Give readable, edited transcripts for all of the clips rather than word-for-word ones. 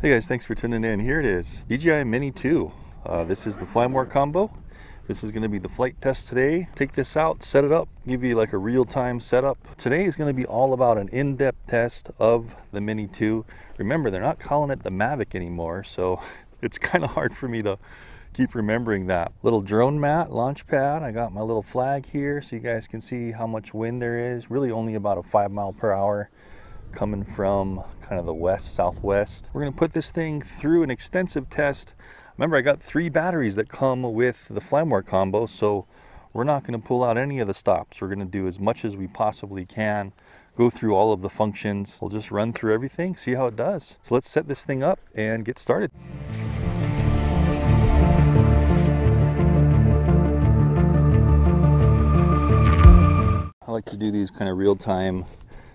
Hey guys, thanks for tuning in. Here it is, DJI Mini 2. This is the Flymore combo. This is going to be the flight test today. Take this out, set it up, give you like a real-time setup. Today is going to be all about an in-depth test of the Mini 2. Remember, they're not calling it the Mavic anymore, so it's kind of hard for me to keep remembering that. Little drone mat, launch pad. I got my little flag here so you guys can see how much wind there is. Really only about a 5 mile per hour coming from kind of the west southwest. We're going to put this thing through an extensive test. Remember, I got 3 batteries that come with the Flymore combo, so we're not going to pull out any of the stops. We're going to do as much as we possibly can, go through all of the functions. We'll just run through everything, see how it does. So let's set this thing up and get started. I like to do these kind of real-time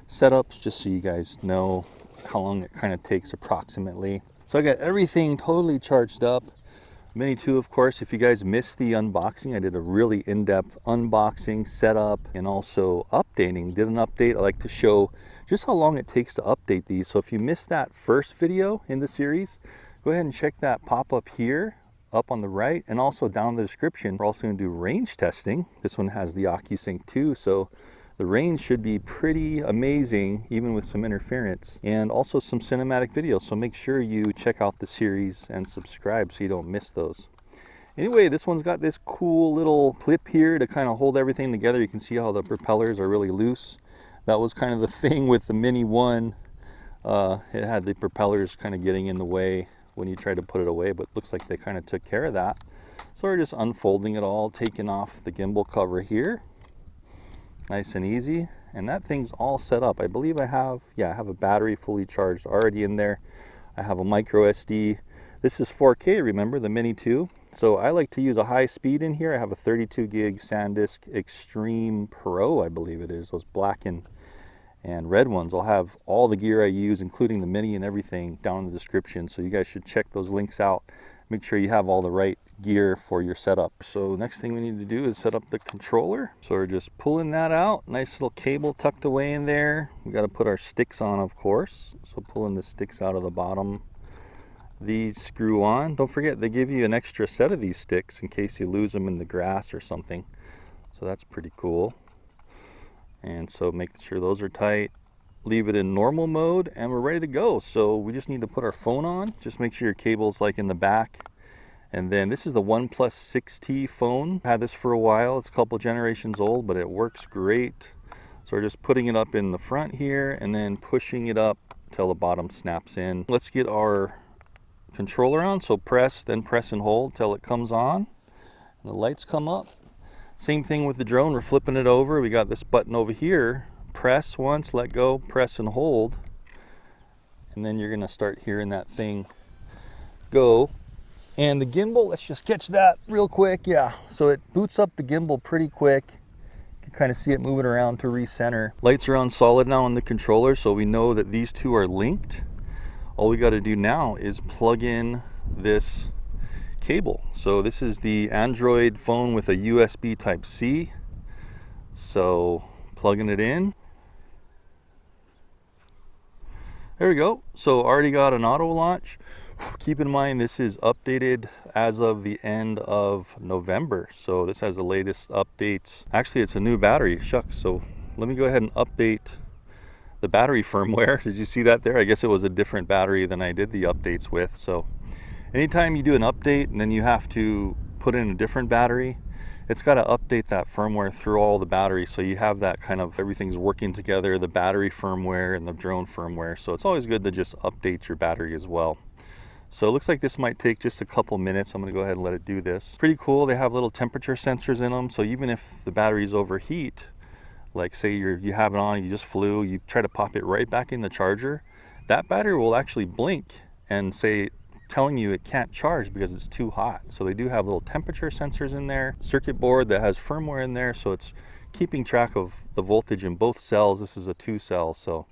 setups just so you guys know how long it kind of takes approximately. So I got everything totally charged up. Mini 2, of course. If you guys missed the unboxing, I did a really in-depth unboxing, setup, and also updating. Did an update. I like to show just how long it takes to update these. So if you missed that first video in the series, go ahead and check that pop-up here, up on the right, and also down in the description. We're also going to do range testing. This one has the OcuSync 2, so the range should be pretty amazing, even with some interference, and also some cinematic videos. So make sure you check out the series and subscribe so you don't miss those. Anyway, this one's got this cool little clip here to kind of hold everything together. You can see how the propellers are really loose. That was kind of the thing with the Mini 1. It had the propellers kind of getting in the way when you try to put it away, but looks like they kind of took care of that. So we're just unfolding it all, taking off the gimbal cover here. Nice and easy, and that thing's all set up. I believe I have a battery fully charged already in there. I have a micro SD. This is 4K, remember, the Mini 2. So I like to use a high speed in here. I have a 32 gig SanDisk Extreme Pro, I believe it is, those black and red ones. I'll have all the gear I use, including the Mini and everything, down in the description. So you guys should check those links out. Make sure you have all the right gear for your setup. So next thing we need to do is set up the controller. So we're just pulling that out. Nice little cable tucked away in there. We got to put our sticks on, of course. So pulling the sticks out of the bottom. These screw on. Don't forget, they give you an extra set of these sticks in case you lose them in the grass or something. So that's pretty cool. And so make sure those are tight. Leave it in normal mode and we're ready to go. So we just need to put our phone on. Just make sure your cable's like in the back. And then this is the OnePlus 6T phone. I've had this for a while. It's a couple generations old, but it works great. So we're just putting it up in the front here and then pushing it up till the bottom snaps in. Let's get our controller on. So press, then press and hold till it comes on. And the lights come up. Same thing with the drone. We're flipping it over. We got this button over here. Press once, let go, press and hold, and then you're gonna start hearing that thing go. And the gimbal, let's just catch that real quick. Yeah, so it boots up the gimbal pretty quick. You can kind of see it moving around to recenter. Lights are on solid now on the controller, so we know that these two are linked. All we got to do now is plug in this cable. So this is the Android phone with a USB Type-C. So plugging it in. There we go. So already got an auto launch. Keep in mind this is updated as of the end of November. So this has the latest updates. Actually, it's a new battery. Shucks. So let me go ahead and update the battery firmware. Did you see that there? I guess it was a different battery than I did the updates with. So anytime you do an update and then you have to put in a different battery, it's got to update that firmware through all the batteries, so you have that kind of everything's working together, the battery firmware and the drone firmware. So it's always good to just update your battery as well. So it looks like this might take just a couple minutes. I'm going to go ahead and let it do this. Pretty cool. They have little temperature sensors in them, so even if the batteries overheat, like say you have it on, you just flew, you try to pop it right back in the charger, that battery will actually blink and say, telling you it can't charge because it's too hot. So they do have little temperature sensors in there, circuit board that has firmware in there, so it's keeping track of the voltage in both cells. This is a 2-cell, so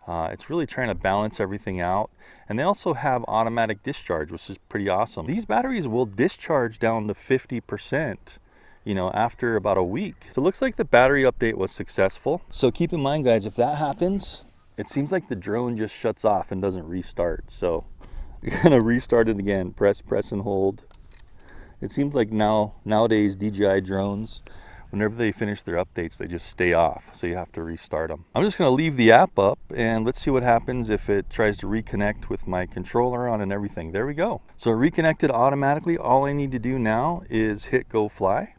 it's really trying to balance everything out. And they also have automatic discharge, which is pretty awesome. These batteries will discharge down to 50%, you know, after about a week. So it looks like the battery update was successful. So keep in mind, guys, if that happens, it seems like the drone just shuts off and doesn't restart. So You're gonna restart it again. Press and hold. It seems like nowadays DJI drones, whenever they finish their updates, they just stay off, so you have to restart them. I'm just gonna leave the app up and let's see what happens if it tries to reconnect with my controller on and everything. There we go. So it reconnected automatically. All I need to do now is hit go fly.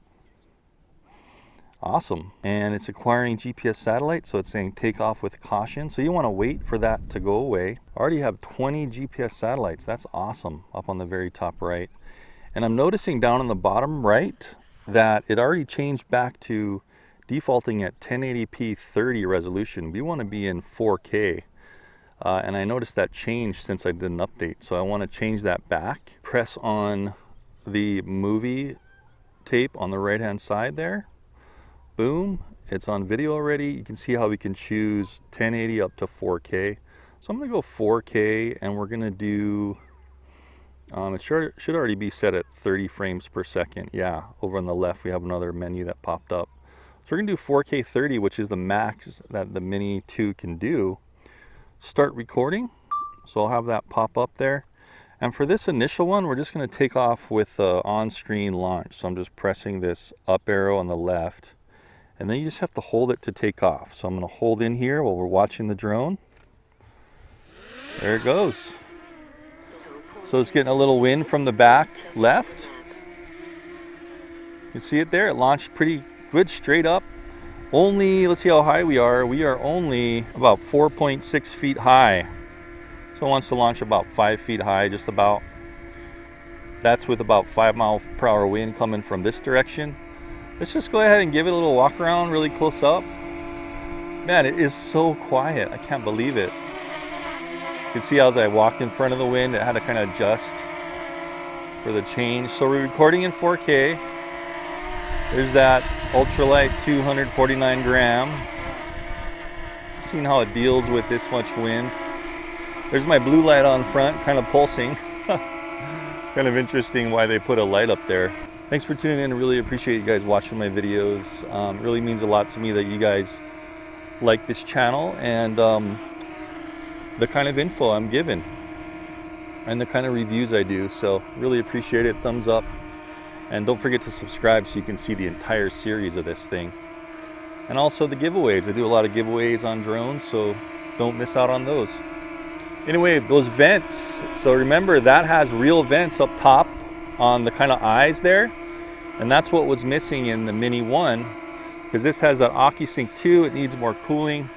Awesome. And it's acquiring GPS satellite, so it's saying take off with caution. So you want to wait for that to go away. I already have 20 GPS satellites. That's awesome, up on the very top right. And I'm noticing down on the bottom right that it already changed back to defaulting at 1080p 30 resolution. We want to be in 4K. And I noticed that changed since I did an update. So I want to change that back. Press on the movie tape on the right hand side there. Boom, it's on video already. You can see how we can choose 1080 up to 4K. So I'm gonna go 4K and we're gonna do, it should already be set at 30 frames per second. Yeah, over on the left we have another menu that popped up. So we're gonna do 4K 30, which is the max that the Mini 2 can do. Start recording, so I'll have that pop up there. And for this initial one, we're just gonna take off with on-screen launch. So I'm just pressing this up arrow on the left. And then you just have to hold it to take off. So I'm going to hold in here while we're watching the drone. There it goes. So it's getting a little wind from the back left. You can see it there. It launched pretty good straight up. Only, let's see how high we are. We are only about 4.6 feet high. So it wants to launch about 5 feet high, just about. That's with about 5 mph wind coming from this direction. Let's just go ahead and give it a little walk around really close up. Man, it is so quiet. I can't believe it. You can see as I walked in front of the wind, it had to kind of adjust for the change. So we're recording in 4K. There's that ultralight 249 gram. Seeing how it deals with this much wind. There's my blue light on front, kind of pulsing. Kind of interesting why they put a light up there. Thanks for tuning in. I really appreciate you guys watching my videos. It really means a lot to me that you guys like this channel and the kind of info I'm giving and the kind of reviews I do. So really appreciate it. Thumbs up. And don't forget to subscribe so you can see the entire series of this thing. And also the giveaways. I do a lot of giveaways on drones, so don't miss out on those. Anyway, those vents. So remember, that has real vents up top on the kind of eyes there. And that's what was missing in the Mini 1, because this has that OcuSync 2. It needs more cooling.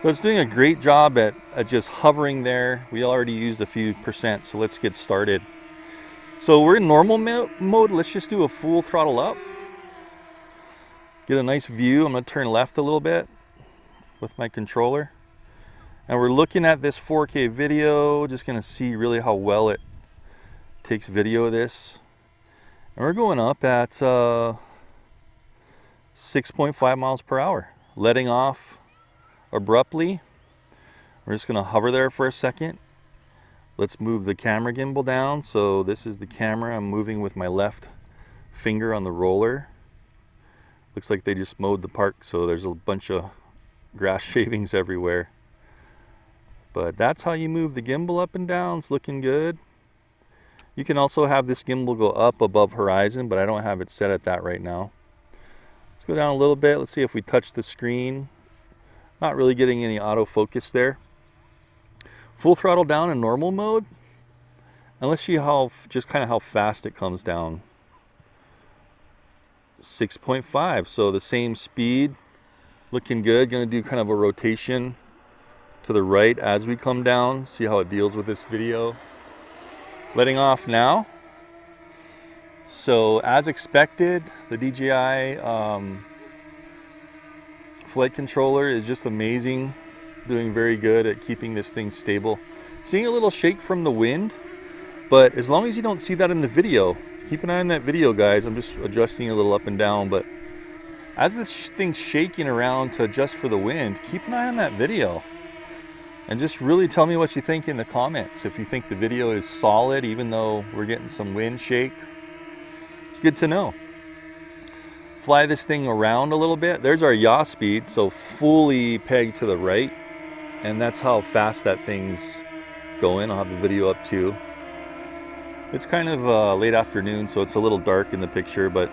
So it's doing a great job at just hovering there. We already used a few percent, so let's get started. So we're in normal mode. Let's just do a full throttle up. Get a nice view. I'm going to turn left a little bit with my controller. And we're looking at this 4K video. Just going to see really how well it takes video of this. And we're going up at 6.5 miles per hour. Letting off abruptly. We're just going to hover there for a second. Let's move the camera gimbal down. So this is the camera. I'm moving with my left finger on the roller. Looks like they just mowed the park, so there's a bunch of grass shavings everywhere. But that's how you move the gimbal up and down. It's looking good. You can also have this gimbal go up above horizon, but I don't have it set at that right now. Let's go down a little bit. Let's see if we touch the screen. Not really getting any autofocus there. Full throttle down in normal mode. And let's see how, just kind of how fast it comes down. 6.5, so the same speed. Looking good. Gonna do kind of a rotation to the right as we come down. See how it deals with this video. Letting off now. So as expected, the DJI flight controller is just amazing. Doing very good at keeping this thing stable. Seeing a little shake from the wind, but as long as you don't see that in the video, keep an eye on that video, guys. I'm just adjusting a little up and down, but as this thing's shaking around to adjust for the wind, keep an eye on that video. And just really tell me what you think in the comments. If you think the video is solid, even though we're getting some wind shake, it's good to know. Fly this thing around a little bit. There's our yaw speed, so fully pegged to the right. And that's how fast that thing's going. I'll have the video up too. It's kind of late afternoon, so it's a little dark in the picture, but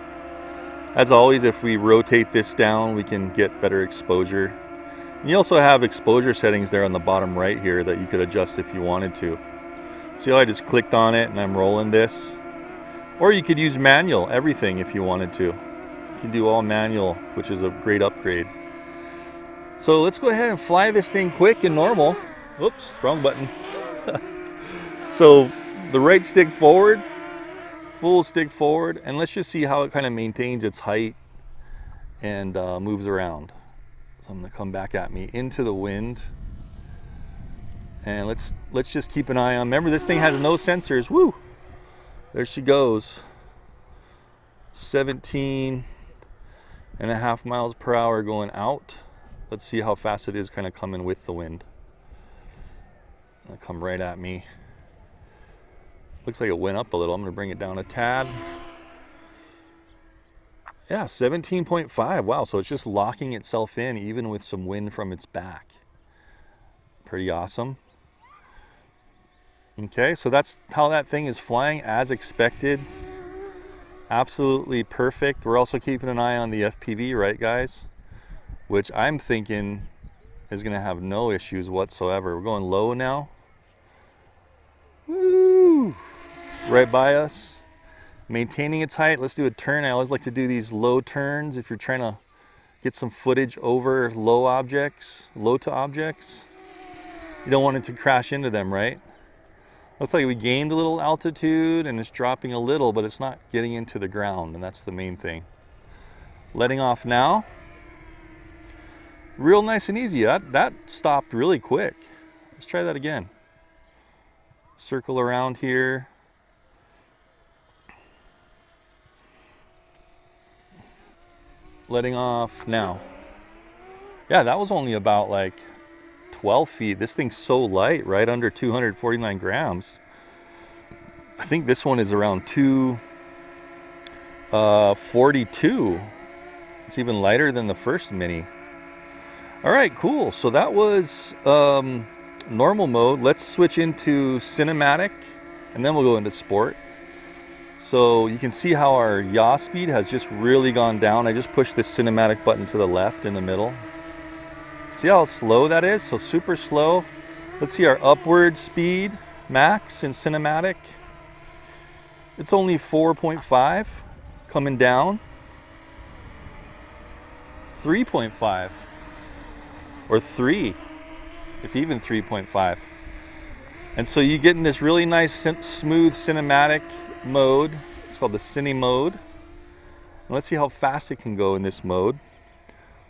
as always, if we rotate this down, we can get better exposure. And you also have exposure settings there on the bottom right here that you could adjust if you wanted to. See how I just clicked on it and I'm rolling this? Or you could use manual, everything if you wanted to. You can do all manual, which is a great upgrade. So let's go ahead and fly this thing quick and normal. Oops, wrong button. So the right stick forward, full stick forward, and let's just see how it kind of maintains its height and moves around. So I'm going to come back at me into the wind, and let's just keep an eye on. Remember, this thing has no sensors. Woo! There she goes. 17.5 miles per hour going out. Let's see how fast it is kind of coming with the wind. It'll come right at me. Looks like it went up a little. I'm going to bring it down a tad. Yeah, 17.5. Wow, so it's just locking itself in even with some wind from its back. Pretty awesome. Okay, so that's how that thing is flying as expected. Absolutely perfect. We're also keeping an eye on the FPV, right guys? Which I'm thinking is going to have no issues whatsoever. We're going low now. Woo! Right by us. Maintaining its height. Let's do a turn. I always like to do these low turns if you're trying to get some footage over low objects, low to objects. You don't want it to crash into them, right? Looks like we gained a little altitude and it's dropping a little, but it's not getting into the ground, and that's the main thing. Letting off now. Real nice and easy. That stopped really quick. Let's try that again. Circle around here. Letting off now. Yeah, that was only about like 12 feet. This thing's so light, right under 249 grams. I think this one is around 242. It's even lighter than the first Mini. All right, cool. So that was normal mode. Let's switch into cinematic and then we'll go into sport. So you can see how our yaw speed has just really gone down. I just pushed this cinematic button to the left in the middle. See how slow that is? So super slow. Let's see our upward speed max in cinematic. It's only 4.5 coming down. 3.5 or 3, if even 3.5. And so you get in this really nice smooth cinematic mode. It's called the Cine mode. And let's see how fast it can go in this mode.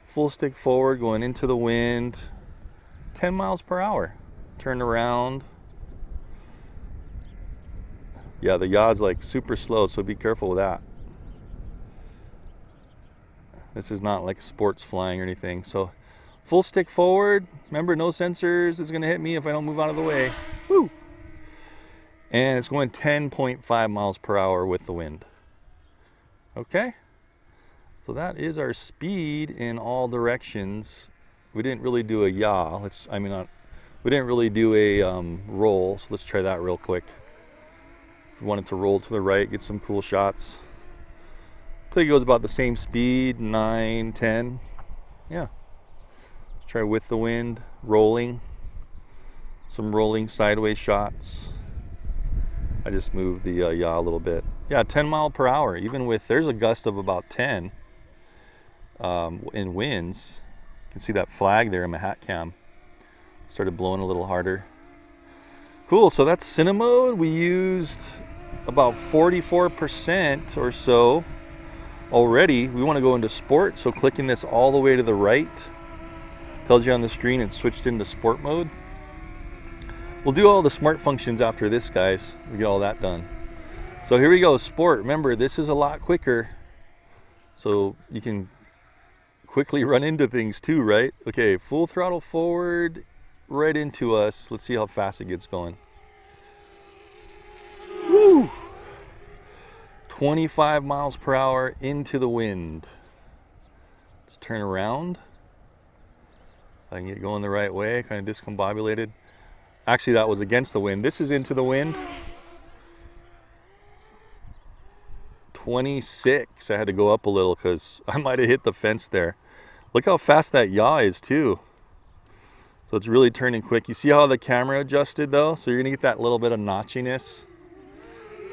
Full stick forward, going into the wind, 10 miles per hour. Turn around. Yeah, the yaw's like super slow, so be careful with that. This is not like sports flying or anything. So full stick forward. Remember, no sensors. It's gonna hit me if I don't move out of the way. Woo! And it's going 10.5 miles per hour with the wind. Okay? So that is our speed in all directions. We didn't really do a yaw. We didn't really do a roll. So let's try that real quick. If we wanted to roll to the right, get some cool shots. I think it goes about the same speed, 9, 10. Yeah. Let's try with the wind, rolling. Some rolling sideways shots. I just moved the yaw a little bit. Yeah, 10 mile per hour, even with, there's a gust of about 10 in winds. You can see that flag there in my hat cam. Started blowing a little harder. Cool, so that's Cine mode. We used about 44% or so already. We want to go into sport, so clicking this all the way to the right tells you on the screen it's switched into sport mode. We'll do all the smart functions after this, guys. We get all that done. So here we go, sport. Remember, this is a lot quicker, so you can quickly run into things too, right? Okay, full throttle forward, right into us. Let's see how fast it gets going. Woo! 25 miles per hour into the wind. Let's turn around. I can get going the right way, kind of discombobulated. Actually, that was against the wind. This is into the wind. 26. I had to go up a little because I might have hit the fence there. Look how fast that yaw is too. So it's really turning quick. You see how the camera adjusted though? So you're gonna get that little bit of notchiness.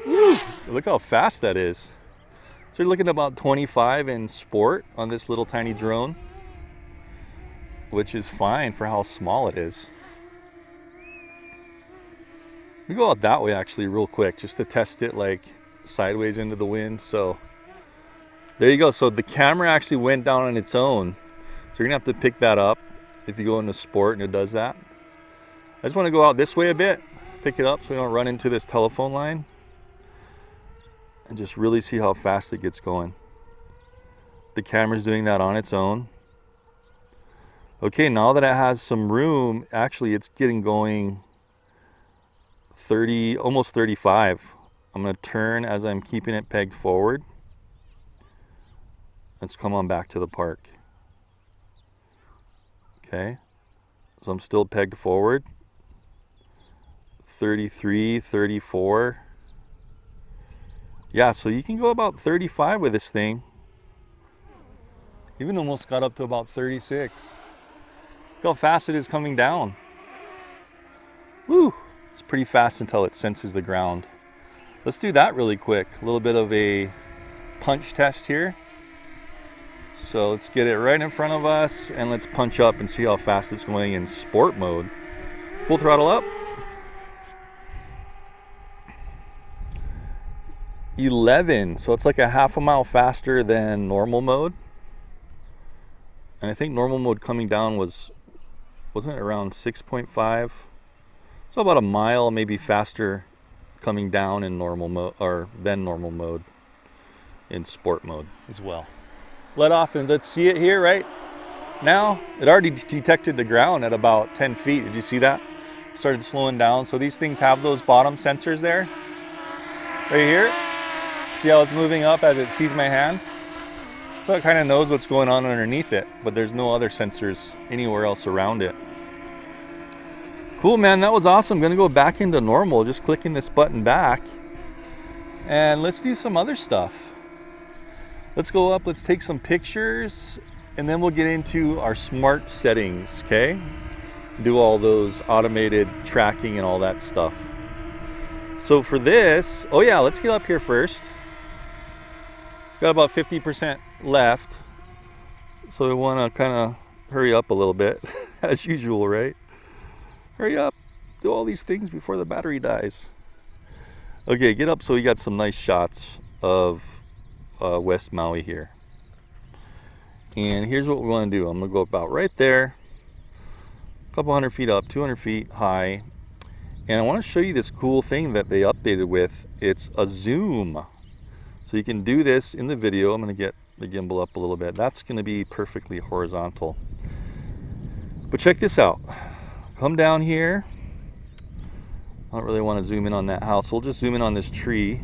Woo! Look how fast that is. So you're looking at about 25 in sport on this little tiny drone, which is fine for how small it is. We go out that way actually real quick just to test it like sideways into the wind. So there you go. So the camera actually went down on its own. So you're gonna have to pick that up if you go into sport and it does that. I just want to go out this way a bit, pick it up so we don't run into this telephone line, and just really see how fast it gets going. The camera's doing that on its own. Okay, now that it has some room, actually it's getting going 30, almost 35. I'm going to turn as I'm keeping it pegged forward. Let's come on back to the park. Okay, so I'm still pegged forward. 33, 34. Yeah, so you can go about 35 with this thing. Even almost got up to about 36. Look how fast it is coming down. Woo! It's pretty fast until it senses the ground. Let's do that really quick. A little bit of a punch test here. So let's get it right in front of us and let's punch up and see how fast it's going in sport mode. Full throttle up. 11, so it's like a half a mile faster than normal mode. And I think normal mode coming down wasn't it around 6.5? So about a mile maybe faster coming down in normal mode, or than normal mode in sport mode as well. Let off and let's see it here right now. It already detected the ground at about 10 feet. Did you see that? Started slowing down. So these things have those bottom sensors there. Right here. See how it's moving up as it sees my hand? So it kind of knows what's going on underneath it, but there's no other sensors anywhere else around it. Cool, man, that was awesome. I'm gonna go back into normal, just clicking this button back. And let's do some other stuff. Let's go up, let's take some pictures, and then we'll get into our smart settings, okay? Do all those automated tracking and all that stuff. So for this, oh yeah, let's get up here first. Got about 50% left. So we wanna kinda hurry up a little bit, as usual, right? Hurry up, do all these things before the battery dies. Okay, get up so we got some nice shots of West Maui here. And here's what we want to do. I'm going to go about right there, a couple hundred feet up, 200 feet high. And I want to show you this cool thing that they updated with. It's a zoom. So you can do this in the video. I'm going to get the gimbal up a little bit. That's going to be perfectly horizontal. But check this out. Come down here. I don't really want to zoom in on that house. We'll just zoom in on this tree.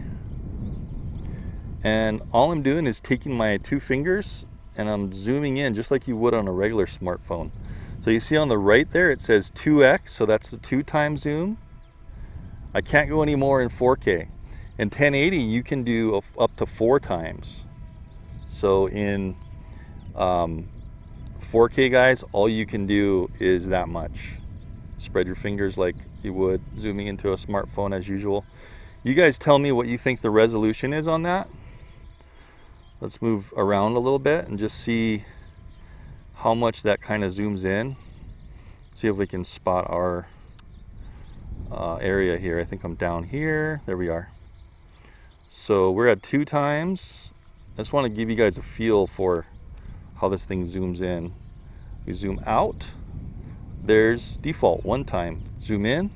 And all I'm doing is taking my two fingers and I'm zooming in just like you would on a regular smartphone. So you see on the right there it says 2x, so that's the 2x zoom. I can't go any more in 4K. In 1080 you can do up to 4 times. So in 4K guys, all you can do is that much. Spread your fingers like you would zooming into a smartphone as usual. You guys tell me what you think the resolution is on that. Let's move around a little bit and just see how much that kind of zooms in. See if we can spot our area here. I think I'm down here. There we are. So we're at 2 times. I just want to give you guys a feel for how this thing zooms in. We zoom out. There's default 1 time. Zoom in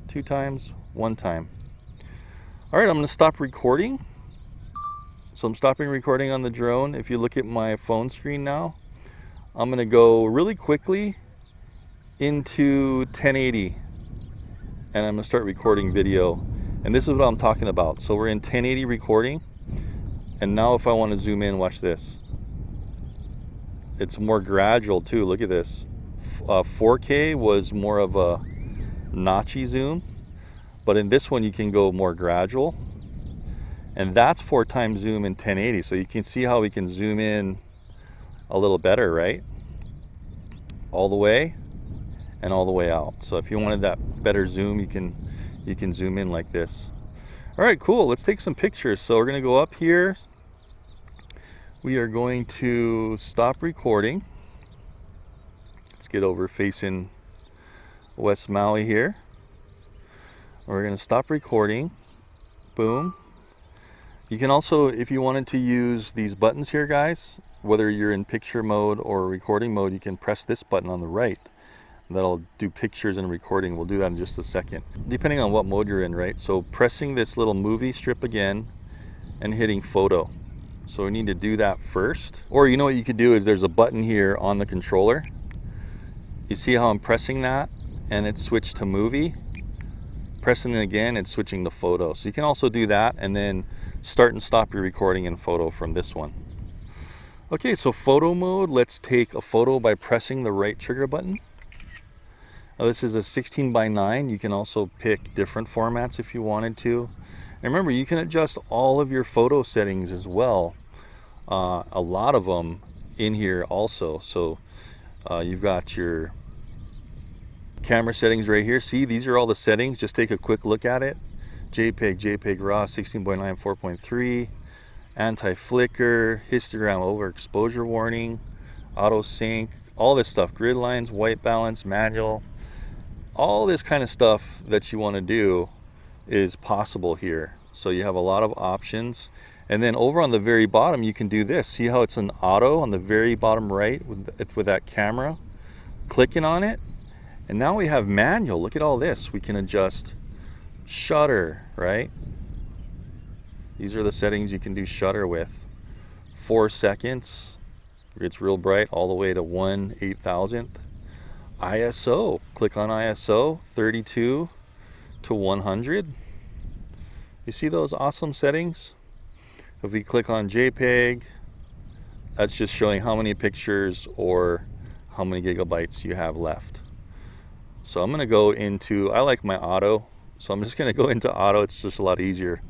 2 times, 1 time. All right, I'm going to stop recording. So I'm stopping recording on the drone. If you look at my phone screen now, I'm going to go really quickly into 1080 and I'm going to start recording video. And this is what I'm talking about. So we're in 1080 recording. And now if I want to zoom in, watch this. It's more gradual too. Look at this. 4K was more of a notchy zoom, but in this one you can go more gradual. And that's 4x zoom in 1080. So you can see how we can zoom in a little better, right? All the way and all the way out. So if you wanted that better zoom, you can zoom in like this. All right, cool. Let's take some pictures. So we're gonna go up here. We are going to stop recording. Let's get over facing West Maui here. We're gonna stop recording. Boom. You can also, if you wanted to use these buttons here, guys, whether you're in picture mode or recording mode, you can press this button on the right. That'll do pictures and recording. We'll do that in just a second, depending on what mode you're in, right? So pressing this little movie strip again and hitting photo. So we need to do that first. Or you know what you could do is there's a button here on the controller. You see how I'm pressing that and it's switched to movie? Pressing it again, it's switching to photo. So you can also do that and then start and stop your recording in photo from this one. Okay, so photo mode, let's take a photo by pressing the right trigger button. Now this is a 16:9. You can also pick different formats if you wanted to. And remember, you can adjust all of your photo settings as well. A lot of them in here also. So you've got your camera settings right here. See, these are all the settings. Just take a quick look at it. JPEG, JPEG RAW, 16:9, 4.3, anti-flicker, histogram overexposure warning, auto sync, all this stuff, grid lines, white balance, manual, all this kind of stuff that you want to do is possible here. So you have a lot of options. And then over on the very bottom, you can do this. See how it's an auto on the very bottom right with that camera? Clicking on it. And now we have manual. Look at all this. We can adjust shutter, right? These are the settings you can do shutter with. 4 seconds. It's real bright all the way to 1/8000th. ISO. Click on ISO. 32 to 100. You see those awesome settings? If we click on JPEG, that's just showing how many pictures or how many gigabytes you have left. So I'm going to go into, I like my auto, so I'm just going to go into auto. It's just a lot easier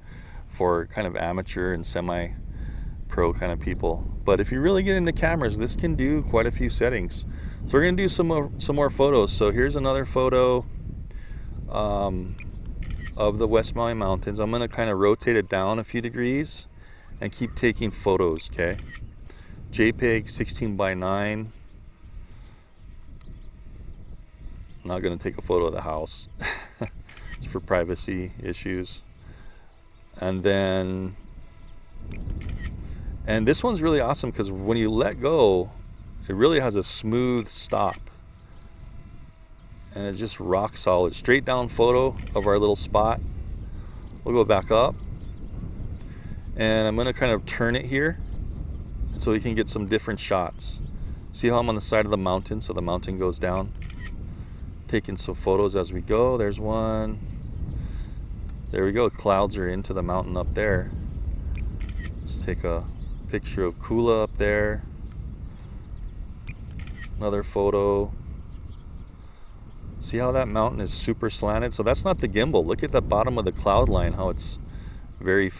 for kind of amateur and semi-pro kind of people. But if you really get into cameras, this can do quite a few settings. So we're going to do some more photos. So here's another photo of the West Maui Mountains. I'm going to kind of rotate it down a few degrees and keep taking photos, okay? JPEG 16:9. I'm not going to take a photo of the house. It's for privacy issues. And then, and this one's really awesome because when you let go, it really has a smooth stop. And it's just rock solid. Straight down photo of our little spot. We'll go back up. And I'm going to kind of turn it here so we can get some different shots. See how I'm on the side of the mountain, so the mountain goes down. Taking some photos as we go. There's one. There we go. Clouds are into the mountain up there. Let's take a picture of Kula up there. Another photo. See how that mountain is super slanted? So that's not the gimbal. Look at the bottom of the cloud line, how it's very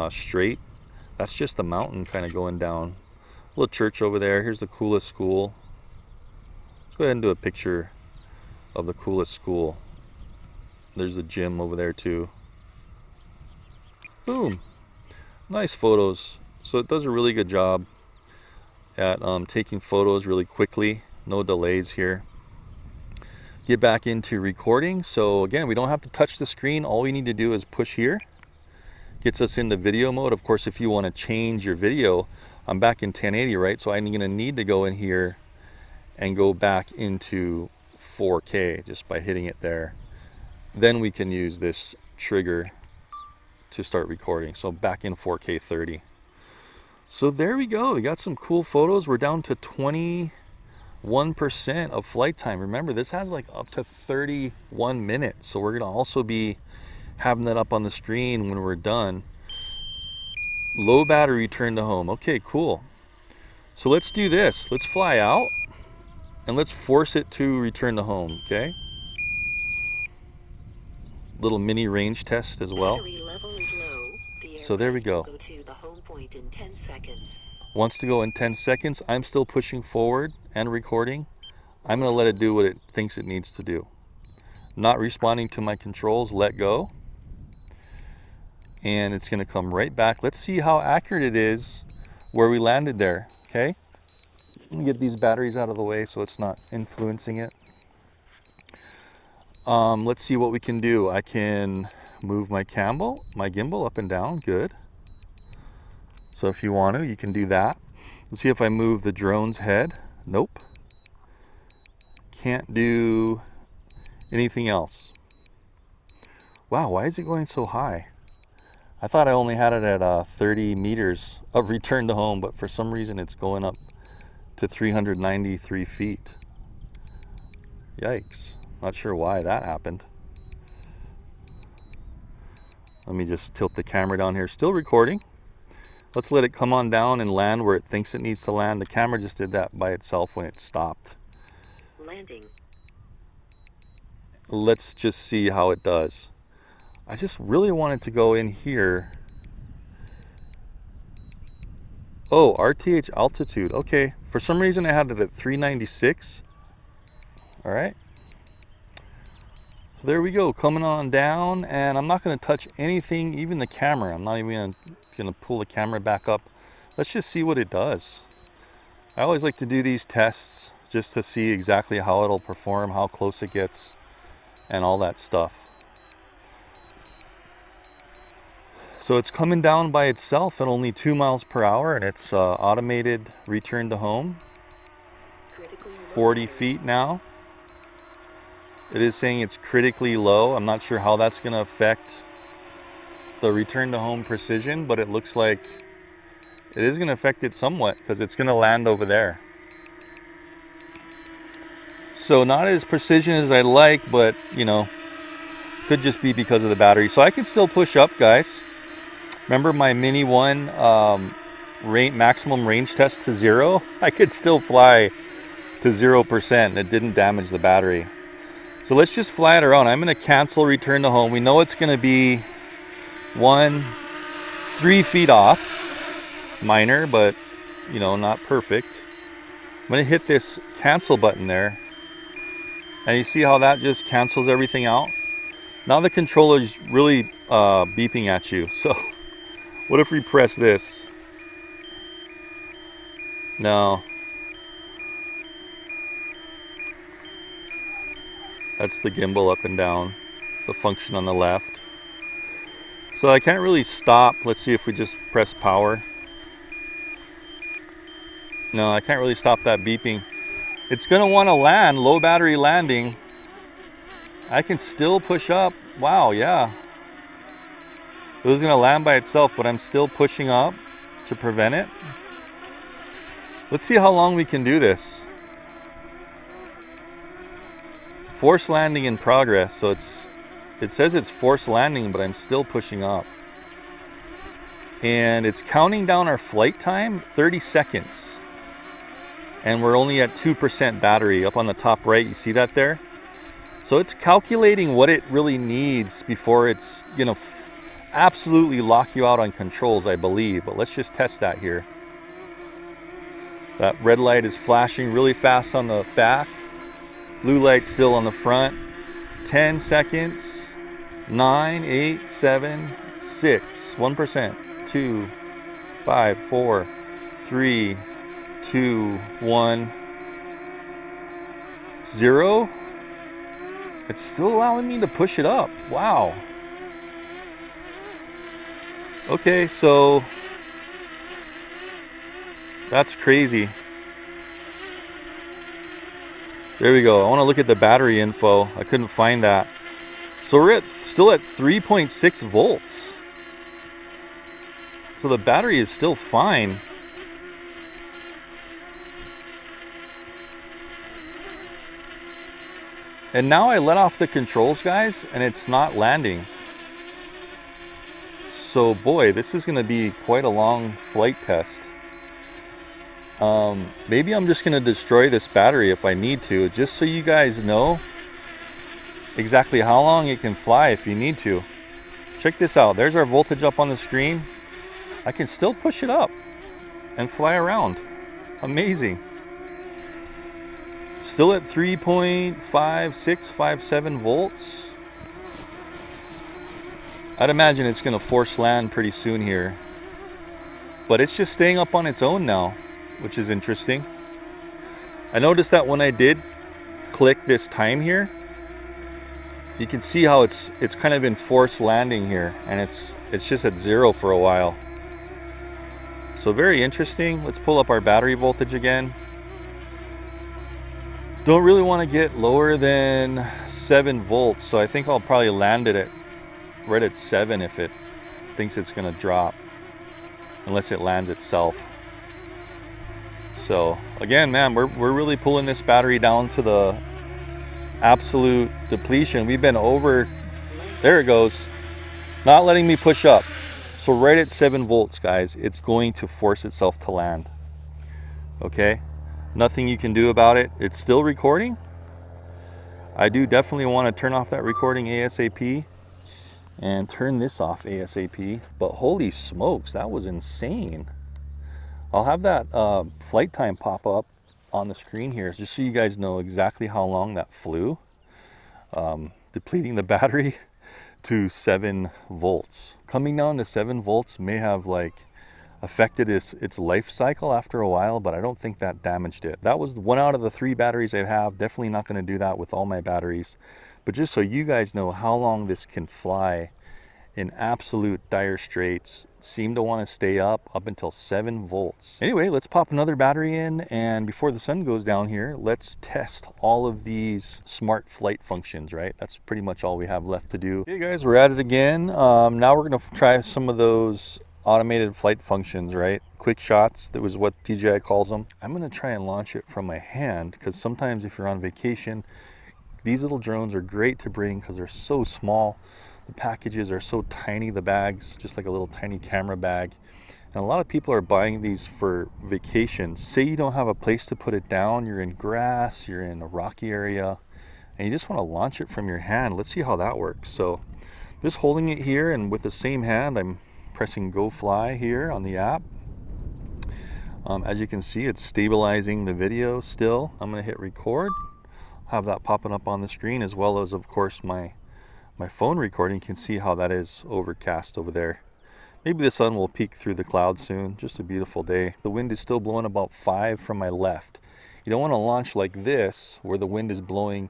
straight. That's just the mountain kind of going down. A little church over there. Here's the coolest school. Let's go ahead and do a picture of the coolest school. There's the gym over there too. Boom. Nice photos. So it does a really good job at taking photos really quickly. No delays here. Get back into recording. So again, we don't have to touch the screen. All we need to do is push here. Gets us into video mode. Of course, if you want to change your video, I'm back in 1080, right? So I'm going to need to go in here and go back into 4K just by hitting it there. Then we can use this trigger to start recording. So back in 4K 30. So there we go. We got some cool photos. We're down to 21% of flight time. Remember, this has like up to 31 minutes. So we're going to also be having that up on the screen when we're done. Low battery, return to home. Okay, cool. So let's do this. Let's fly out and let's force it to return to home, okay? Little mini range test as well. so there we go. Go to the home point in 10 seconds. Wants to go in 10 seconds. I'm still pushing forward and recording. I'm going to let it do what it thinks it needs to do. Not responding to my controls, let go. And it's going to come right back. Let's see how accurate it is where we landed there, okay? Let me get these batteries out of the way so it's not influencing it. Let's see what we can do. I can move my gimbal up and down, good. So if you want to, you can do that. Let's see if I move the drone's head. Nope. Can't do anything else. Wow, why is it going so high? I thought I only had it at 30 meters of return to home, but for some reason it's going up to 393 feet. Yikes. Not sure why that happened. Let me just tilt the camera down here. Still recording. Let's let it come on down and land where it thinks it needs to land. The camera just did that by itself when it stopped. Landing. Let's just see how it does. I just really wanted to go in here. Oh, RTH altitude. Okay, for some reason I had it at 396. All right. So there we go, coming on down, and I'm not going to touch anything, even the camera. I'm not even going to pull the camera back up. Let's just see what it does. I always like to do these tests just to see exactly how it'll perform, how close it gets, and all that stuff. So it's coming down by itself at only 2 miles per hour, and it's automated return to home. 40 feet now. It is saying it's critically low. I'm not sure how that's going to affect the return to home precision, but it looks like it is going to affect it somewhat because it's going to land over there. So not as precision as I like, but you know, could just be because of the battery. So I can still push up, guys. Remember my Mini 1 maximum range test to 0? I could still fly to 0% and it didn't damage the battery. So let's just fly it around. I'm going to cancel return to home. We know it's going to be 3 feet off. Minor, but you know, not perfect. I'm going to hit this cancel button there. And you see how that just cancels everything out? Now the controller is really beeping at you. So what if we press this? No. That's the gimbal up and down, the function on the left. So I can't really stop. Let's see if we just press power. No, I can't really stop that beeping. It's going to want to land, low battery landing. I can still push up. Wow, yeah. It was going to land by itself, but I'm still pushing up to prevent it. Let's see how long we can do this. Force landing in progress, so it says it's force landing, but I'm still pushing up. And it's counting down our flight time, 30 seconds. And we're only at 2% battery up on the top right. You see that there? So it's calculating what it really needs before it's, you know, absolutely lock you out on controls, I believe. But let's just test that here. That red light is flashing really fast on the back. Blue light still on the front. 10 seconds. 9, 8, 7, 6. 1%. 2, 5, 4, 3, 2, 1. 0. It's still allowing me to push it up. Wow. Okay, so that's crazy. There we go. I want to look at the battery info. I couldn't find that. So we're still at 3.6 volts. So the battery is still fine. And now I let off the controls, guys, and it's not landing. So boy, this is going to be quite a long flight test. Maybe I'm just going to destroy this battery if I need to, just so you guys know exactly how long it can fly if you need to. Check this out. There's our voltage up on the screen. I can still push it up and fly around. Amazing. Still at 3.5657 volts. I'd imagine it's going to force land pretty soon here. But it's just staying up on its own now, which is interesting. I noticed that when I did click this time here, you can see how it's kind of in forced landing here, and it's just at 0 for a while. So very interesting. Let's pull up our battery voltage again. Don't really want to get lower than 7 volts, so I think I'll probably land it at right at 7 if it thinks it's going to drop, unless it lands itself. So again, man, we're really pulling this battery down to the absolute depletion. We've been over, there it goes, not letting me push up. So right at 7 volts, guys, it's going to force itself to land. Okay, nothing you can do about it. It's still recording. I do definitely want to turn off that recording ASAP and turn this off ASAP. But holy smokes, that was insane. I'll have that flight time pop up on the screen here just so you guys know exactly how long that flew, depleting the battery to 7 volts. Coming down to 7 volts may have like affected its life cycle after a while, but I don't think that damaged it. That was 1 out of the 3 batteries I have. Definitely not going to do that with all my batteries, but just so you guys know how long this can fly in absolute dire straits. Seem to want to stay up until 7 volts. Anyway, let's pop another battery in, and before the sun goes down here, let's test all of these smart flight functions, right? That's pretty much all we have left to do. Hey guys, we're at it again. Now we're going to try some of those automated flight functions, right? Quick shots, that was what DJI calls them. I'm going to try and launch it from my hand, because sometimes if you're on vacation, these little drones are great to bring because they're so small. The packages are so tiny, the bags, just like a little tiny camera bag. And a lot of people are buying these for vacations. Say you don't have a place to put it down, you're in grass, you're in a rocky area, and you just want to launch it from your hand. Let's see how that works. So just holding it here, and with the same hand, I'm pressing Go Fly here on the app. As you can see, it's stabilizing the video still. I'm going to hit record, have that popping up on the screen, as well as, of course, my phone recording. You can see how that is overcast over there. Maybe the sun will peek through the clouds soon. Just a beautiful day. The wind is still blowing about 5 from my left. You don't want to launch like this where the wind is blowing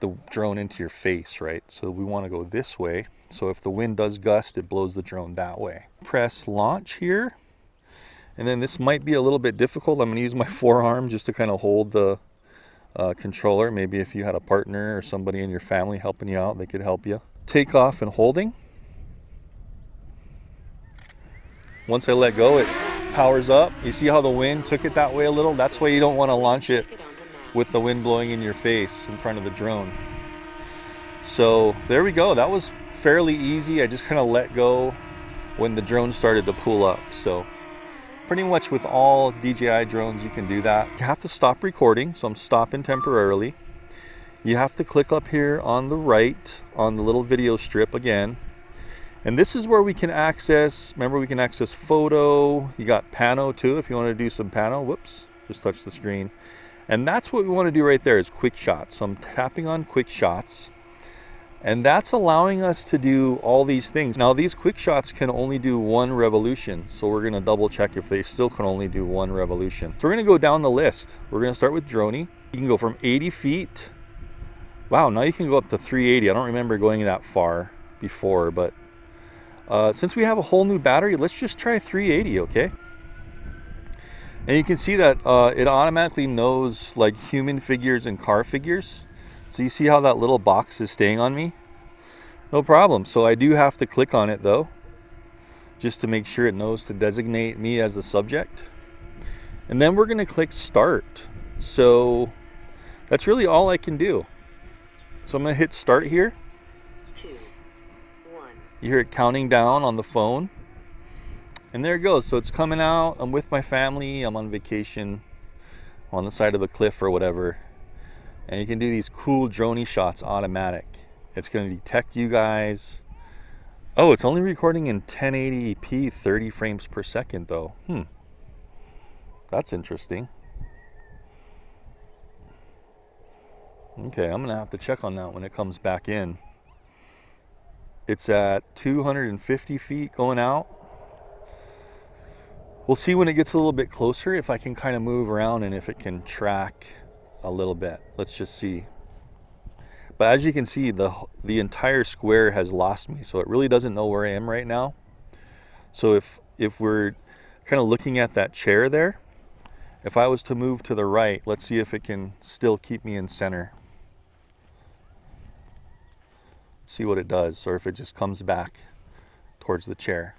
the drone into your face, right? So we want to go this way. So if the wind does gust, it blows the drone that way. Press launch here. And then this might be a little bit difficult. I'm going to use my forearm just to kind of hold the controller. Maybe if you had a partner or somebody in your family helping you out, they could help you. Take off and holding. Once I let go, it powers up. You see how the wind took it that way a little? That's why you don't want to launch it with the wind blowing in your face in front of the drone. So there we go. That was fairly easy. I just kind of let go when the drone started to pull up. So pretty much with all DJI drones you can do that. You have to stop recording, so I'm stopping temporarily. You have to click up here on the right on the little video strip again, and this is where we can access, remember, we can access photo. You got pano too if you want to do some pano. Whoops, just touched the screen. And that's what we want to do right there, is quick shots. So I'm tapping on quick shots, and that's allowing us to do all these things. Now these quick shots can only do 1 revolution, so we're going to double check if they still can only do 1 revolution. So we're going to go down the list. We're going to start with droney. You can go from 80 feet. Wow, now you can go up to 380. I don't remember going that far before, but since we have a whole new battery, let's just try 380, okay? And you can see that it automatically knows like human figures and car figures. So you see how that little box is staying on me? No problem. So I do have to click on it though, just to make sure it knows to designate me as the subject. And then we're going to click start. So that's really all I can do. So I'm going to hit start here. 2, 1. You hear it counting down on the phone. And there it goes. So it's coming out. I'm with my family. I'm on vacation on the side of a cliff or whatever. And you can do these cool droney shots automatic. It's going to detect you guys. Oh, it's only recording in 1080p, 30 frames per second though. That's interesting. Okay, I'm gonna have to check on that when it comes back in. It's at 250 feet going out. We'll see when it gets a little bit closer if I can kind of move around and if it can track a little bit. Let's just see. But as you can see, the entire square has lost me, so it really doesn't know where I am right now. So if we're kind of looking at that chair there, if I was to move to the right, let's see if it can still keep me in center. See what it does, or if it just comes back towards the chair.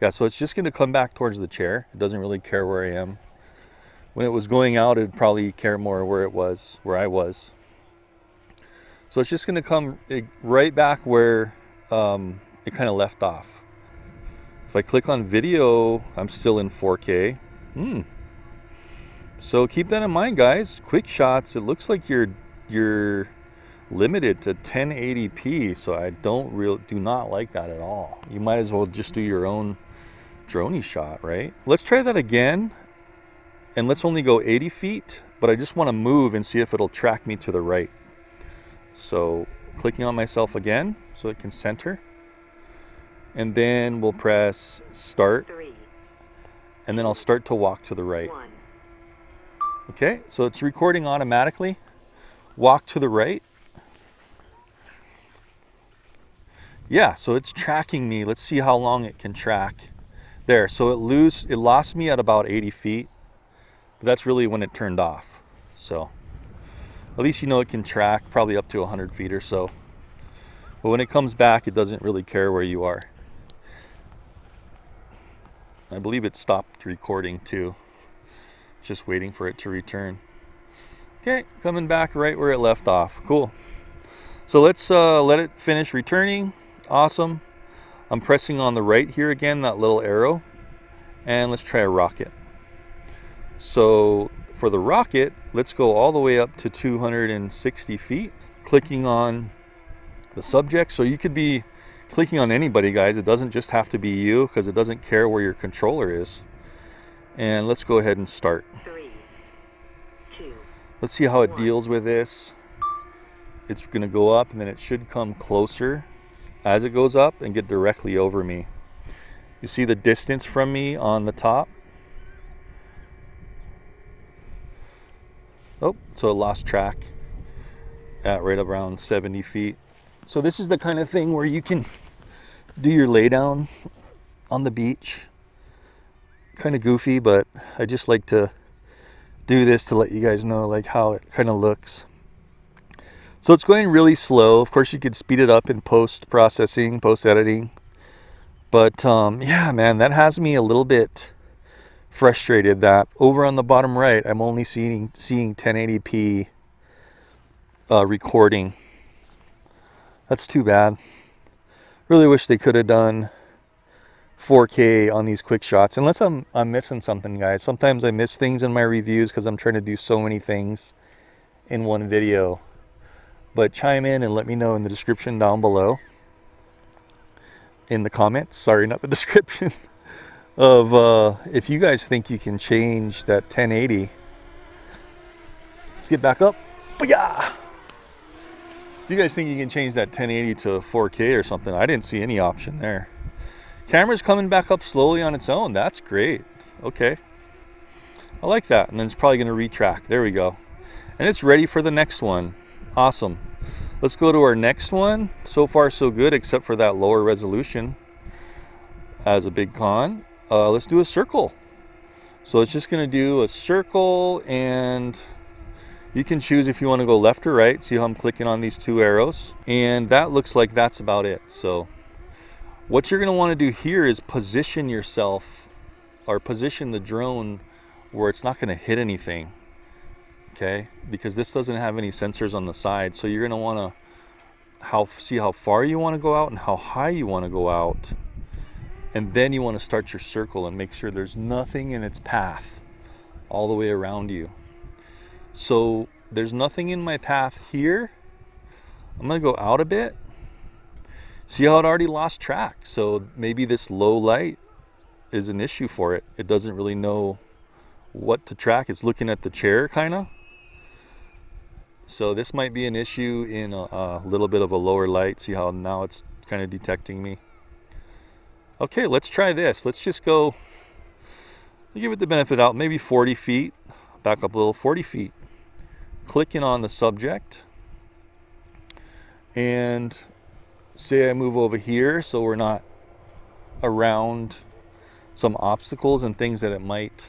Yeah, so it's just going to come back towards the chair. It doesn't really care where I am. When it was going out, it'd probably care more where I was. So it's just going to come right back where it kind of left off. If I click on video, I'm still in 4K. So keep that in mind, guys. Quick shots, it looks like you're limited to 1080p, so I do not like that at all. You might as well just do your own droney shot, right? Let's try that again, and let's only go 80 feet, but I just want to move and see if it'll track me to the right. So clicking on myself again so it can center, and then we'll press start, 3, and then I'll start to walk to the right. 1. Okay, so it's recording automatically. Walk to the right. Yeah, so it's tracking me. Let's see how long it can track. There, so it lost me at about 80 feet. That's really when it turned off. So at least you know it can track probably up to 100 feet or so. But when it comes back, it doesn't really care where you are. I believe it stopped recording too. Just waiting for it to return. Okay, coming back right where it left off. Cool. So let's let it finish returning. Awesome. I'm pressing on the right here again, that little arrow. And let's try a rocket. So for the rocket, let's go all the way up to 260 feet. Clicking on the subject. So you could be clicking on anybody, guys. It doesn't just have to be you, because it doesn't care where your controller is. And let's go ahead and start. 3, 2. Let's see how it deals with this. It's going to go up, and then it should come closer as it goes up and get directly over me. You see the distance from me on the top? Oh, so it lost track at right around 70 feet. So this is the kind of thing where you can do your lay down on the beach. Kind of goofy, but I just like to do this to let you guys know like how it kind of looks. So it's going really slow. Of course, you could speed it up in post-processing, post-editing. But yeah, man, that has me a little bit frustrated that over on the bottom right, I'm only seeing 1080p recording. That's too bad. Really wish they could have done 4K on these quick shots. Unless I'm missing something, guys. Sometimes I miss things in my reviews because I'm trying to do so many things in one video. But chime in and let me know in the description down below. In the comments, sorry, not the description, of if you guys think you can change that 1080. Let's get back up. Booyah! If you guys think you can change that 1080 to 4K or something, I didn't see any option there. Camera's coming back up slowly on its own. That's great. Okay. I like that. And then it's probably going to retract. There we go. And it's ready for the next one. Awesome. Let's go to our next one. So far so good, except for that lower resolution as a big con. Let's do a circle. So it's just going to do a circle, and you can choose if you want to go left or right. See how I'm clicking on these two arrows? And that looks like that's about it. So what you're going to want to do here is position yourself, or position the drone where it's not going to hit anything. Okay, because this doesn't have any sensors on the side, so you're going to want to see how far you want to go out and how high you want to go out, and then you want to start your circle and make sure there's nothing in its path all the way around you. So there's nothing in my path here. I'm going to go out a bit, See how it already lost track? So maybe this low light is an issue for it. It doesn't really know what to track. It's looking at the chair kind of. So this might be an issue in a little bit of a lower light. See how now it's kind of detecting me. Okay, let's try this. Let's just go, give it the benefit out, maybe 40 feet. Back up a little, 40 feet. Clicking on the subject. And say I move over here so we're not around some obstacles and things that it might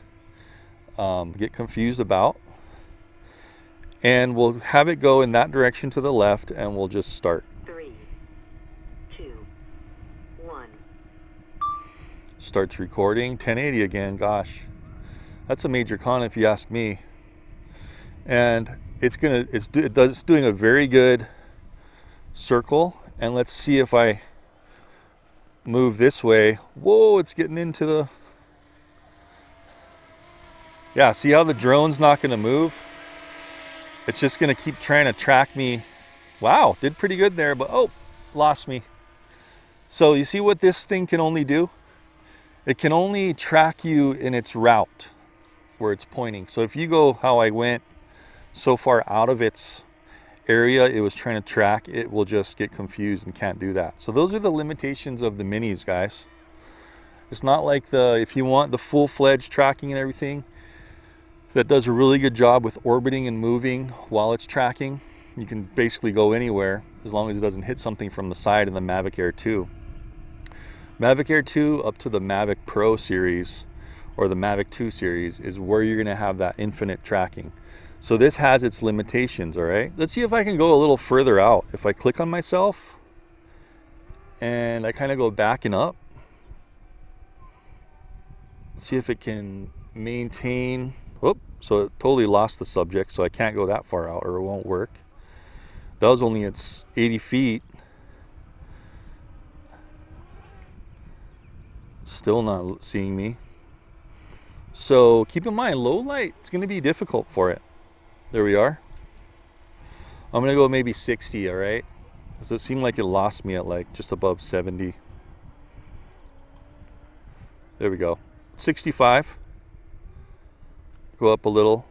get confused about. And we'll have it go in that direction to the left, and we'll just start. 3, 2, 1. Starts recording. 1080 again. Gosh, that's a major con if you ask me. And it's doing a very good circle. And let's see if I move this way. Whoa, it's getting into the... Yeah, see how the drone's not going to move? It's just going to keep trying to track me. Wow, did pretty good there, but oh, lost me. So you see what this thing can only do? It can only track you in its route where it's pointing. So if you go how I went so far out of its area it was trying to track, it will just get confused and can't do that. So those are the limitations of the minis, guys. It's not like if you want the full-fledged tracking and everything, that does a really good job with orbiting and moving while it's tracking. You can basically go anywhere as long as it doesn't hit something from the side in the Mavic Air 2. Mavic Air 2 up to the Mavic Pro series or the Mavic 2 series is where you're going to have that infinite tracking. So this has its limitations, all right? Let's see if I can go a little further out. If I click on myself and I kind of go back and up, see if it can maintain. Whoop, so it totally lost the subject, so I can't go that far out or it won't work. That was only its 80 feet. Still not seeing me. So keep in mind, low light, it's going to be difficult for it. There we are. I'm going to go maybe 60, all right? So it seemed like it lost me at like just above 70. There we go. 65. Go up a little.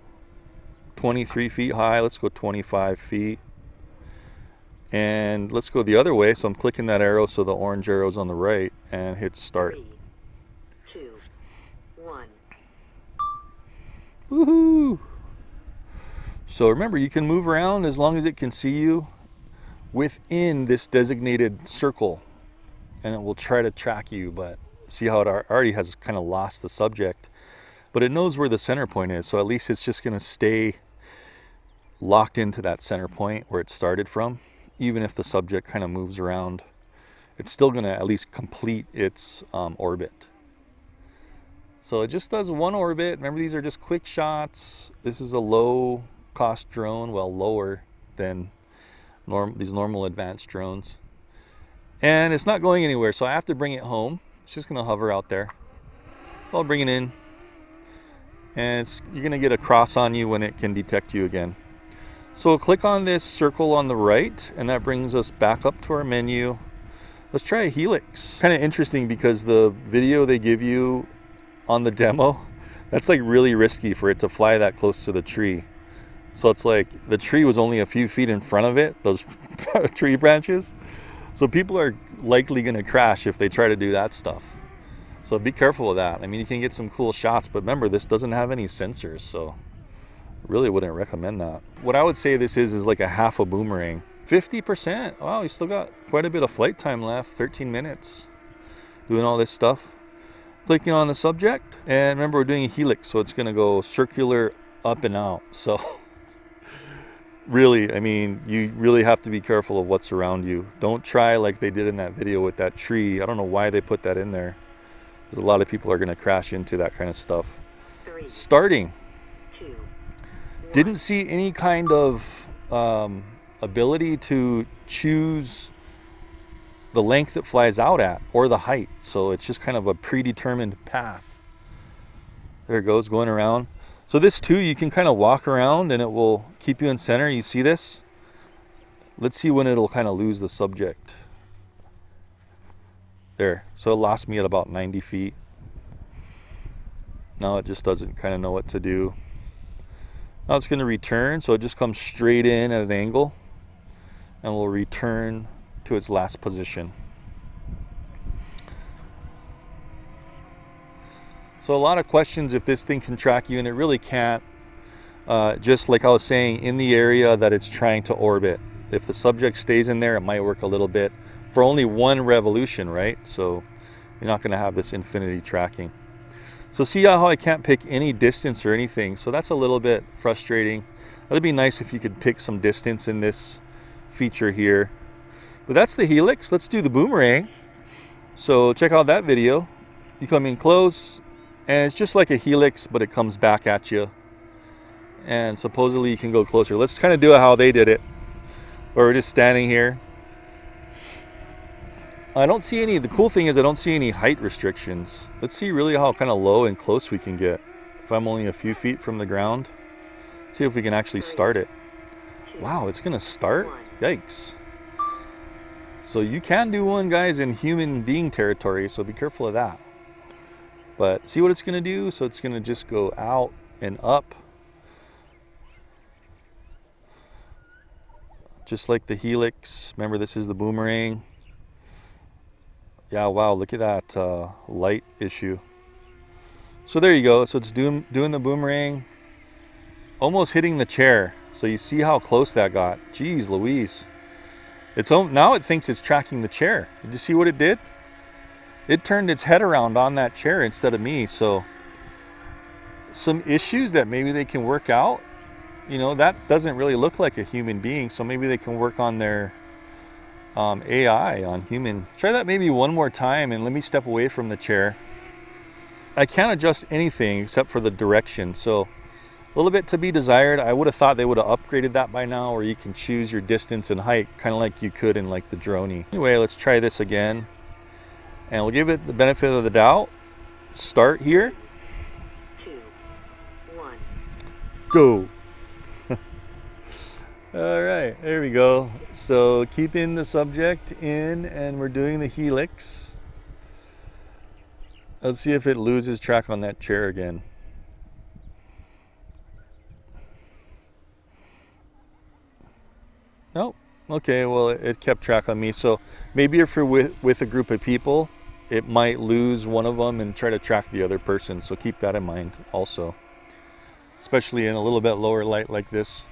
23 feet high. Let's go 25 feet. And let's go the other way. So I'm clicking that arrow so the orange arrow's on the right and hit start. 3, 2, 1. Woohoo! So remember, you can move around as long as it can see you within this designated circle, and it will try to track you. But see how it already has kind of lost the subject, but it knows where the center point is, so at least it's just going to stay locked into that center point where it started from. Even if the subject kind of moves around, it's still going to at least complete its orbit. So it just does one orbit. Remember, these are just quick shots. This is a low cost drone, well, lower than these normal advanced drones, and it's not going anywhere, so I have to bring it home. It's just going to hover out there. I'll bring it in, and you're going to get a cross on you when it can detect you again. So we'll click on this circle on the right, and that brings us back up to our menu. Let's try a helix. Kind of interesting because the video they give you on the demo, that's like really risky for it to fly that close to the tree. So it's like the tree was only a few feet in front of it, those tree branches. So people are likely going to crash if they try to do that stuff. So be careful of that. I mean, you can get some cool shots, but remember, this doesn't have any sensors, so really wouldn't recommend that. What I would say this is like a half a boomerang. 50%. Wow, you still got quite a bit of flight time left. 13 minutes doing all this stuff. Clicking on the subject, and remember, we're doing a helix, so it's going to go circular up and out. So really, I mean, you really have to be careful of what's around you. Don't try like they did in that video with that tree. I don't know why they put that in there, because a lot of people are going to crash into that kind of stuff. 3, Starting. 2, 1. Didn't see any kind of ability to choose the length it flies out at or the height, so it's just kind of a predetermined path. There it goes, going around. So this too, you can kind of walk around and it will keep you in center. You see this? Let's see when it'll kind of lose the subject. There, so it lost me at about 90 feet. Now it just doesn't kind of know what to do. Now it's going to return, so it just comes straight in at an angle and will return to its last position. So a lot of questions if this thing can track you, and it really can't. Just like I was saying, in the area that it's trying to orbit. If the subject stays in there, it might work a little bit for only one revolution, right? So you're not going to have this infinity tracking. So see how I can't pick any distance or anything. So that's a little bit frustrating. That'd be nice if you could pick some distance in this feature here. But that's the helix. Let's do the boomerang. So check out that video. You come in close, and it's just like a helix, but it comes back at you. And supposedly you can go closer. Let's kind of do it how they did it, where we're just standing here. I don't see any, the cool thing is I don't see any height restrictions. Let's see really how kind of low and close we can get. If I'm only a few feet from the ground, see if we can actually start it. Wow, it's gonna start? Yikes. So you can do one, guys, in human being territory, so be careful of that. But see what it's gonna do? So it's gonna just go out and up. Just like the helix. Remember, this is the boomerang. Yeah, wow, look at that light issue. So there you go. So it's doing the boomerang, almost hitting the chair. So you see how close that got. Jeez Louise. Now it thinks it's tracking the chair. Did you see what it did? It turned its head around on that chair instead of me. So some issues that maybe they can work out. You know, that doesn't really look like a human being. So maybe they can work on their AI on human. Try that maybe one more time, and let me step away from the chair. I can't adjust anything except for the direction, so a little bit to be desired. I would have thought they would have upgraded that by now, where you can choose your distance and height kind of like you could in like the Droney. Anyway, let's try this again, and we'll give it the benefit of the doubt. Start here. 2, 1. Go. All right, there we go. So keeping the subject in, and we're doing the helix. Let's see if it loses track on that chair again. Nope. Okay, well, it kept track on me. So maybe if you're with a group of people, it might lose one of them and try to track the other person. So keep that in mind also, especially in a little bit lower light like this.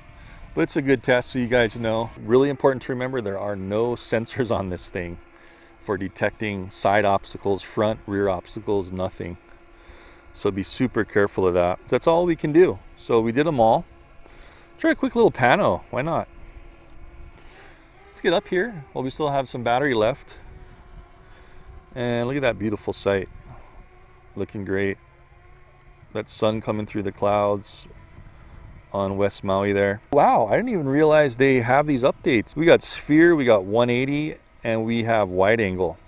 But it's a good test, so you guys know. Really important to remember, there are no sensors on this thing for detecting side obstacles, front, rear obstacles, nothing. So be super careful of that. That's all we can do. So we did them all. Try a quick little pano, why not? Let's get up here while we still have some battery left. And look at that beautiful sight. Looking great. That sun coming through the clouds on West Maui there. Wow, I didn't even realize they have these updates. We got sphere, we got 180, and we have wide angle.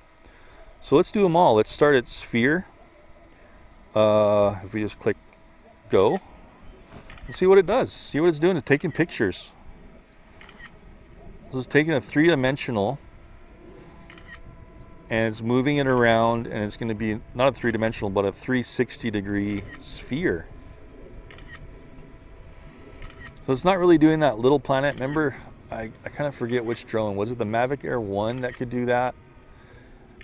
So let's do them all. Let's start at sphere. If we just click go, let's see what it does. See what it's doing. It's taking pictures. So it's taking a three-dimensional, and it's moving it around, and it's going to be not a three-dimensional, but a 360-degree sphere. So it's not really doing that little planet. Remember, I kind of forget which drone. Was it the Mavic Air 1 that could do that?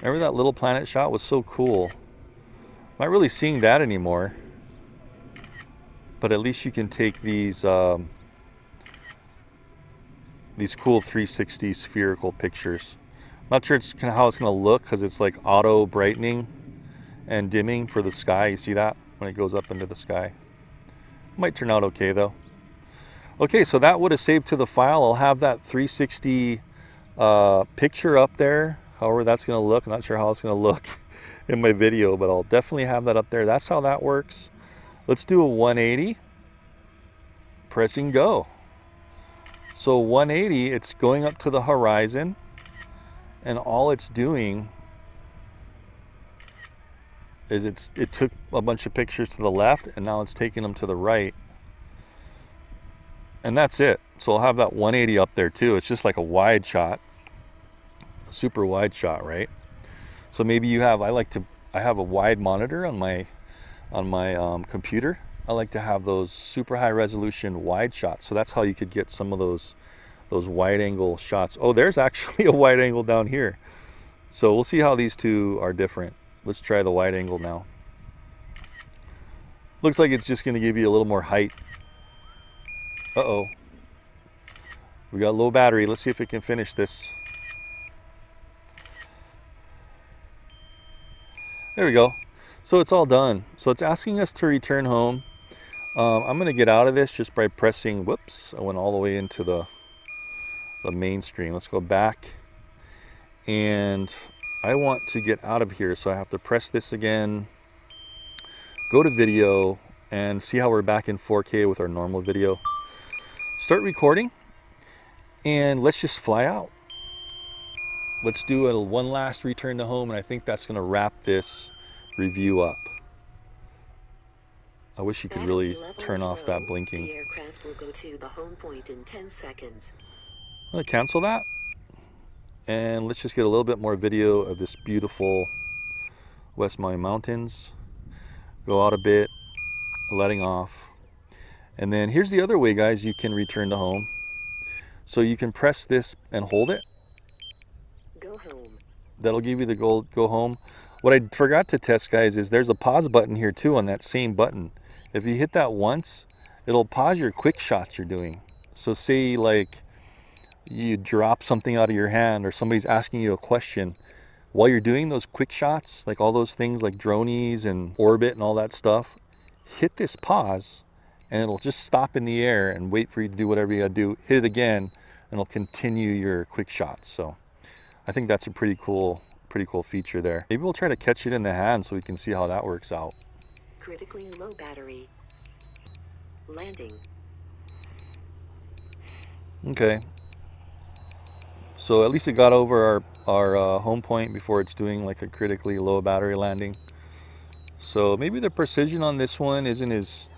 Remember that little planet shot was so cool. Not really seeing that anymore. But at least you can take these cool 360 spherical pictures. I'm not sure it's kind of how it's going to look, because it's like auto brightening and dimming for the sky. You see that when it goes up into the sky? Might turn out okay though. Okay, so that would have saved to the file. I'll have that 360 picture up there, however that's going to look. I'm not sure how it's going to look in my video, but I'll definitely have that up there. That's how that works. Let's do a 180. Pressing go. So 180, it's going up to the horizon, and all it's doing is it took a bunch of pictures to the left, and now it's taking them to the right. And that's it. So I'll have that 180 up there too. It's just like a wide shot, a super wide shot, right? So maybe you have, I have a wide monitor on my computer. I like to have those super high resolution wide shots. So that's how you could get some of those wide angle shots. Oh, there's actually a wide angle down here. So we'll see how these two are different. Let's try the wide angle now. Looks like it's just going to give you a little more height. Uh-oh. We got low battery. Let's see if it can finish this. There we go. So it's all done. So it's asking us to return home. I'm going to get out of this just by pressing, whoops, I went all the way into the main screen. Let's go back. And I want to get out of here. So I have to press this again, go to video, and see how we're back in 4K with our normal video. Start recording, and let's just fly out. Let's do one last return to home, and I think that's going to wrap this review up. I wish you could really turn off that blinking. The aircraft will go to the home point in 10 seconds. I'm going to cancel that, and let's just get a little bit more video of this beautiful West Maui Mountains. Go out a bit, letting off. And then here's the other way, guys, you can return to home. So you can press this and hold it. Go home. That'll give you the go home. What I forgot to test, guys, is there's a pause button here too on that same button. If you hit that once, it'll pause your quick shots you're doing. So say like you drop something out of your hand or somebody's asking you a question. While you're doing those quick shots, like all those things like dronies and orbit and all that stuff, hit this pause and it'll just stop in the air and wait for you to do whatever you gotta do. Hit it again and it'll continue your quick shots. So I think that's a pretty cool feature there. Maybe we'll try to catch it in the hand so we can see how that works out. Critically low battery. Landing. Okay. So at least it got over our home point before it's doing like a critically low battery landing. So maybe the precision on this one isn't as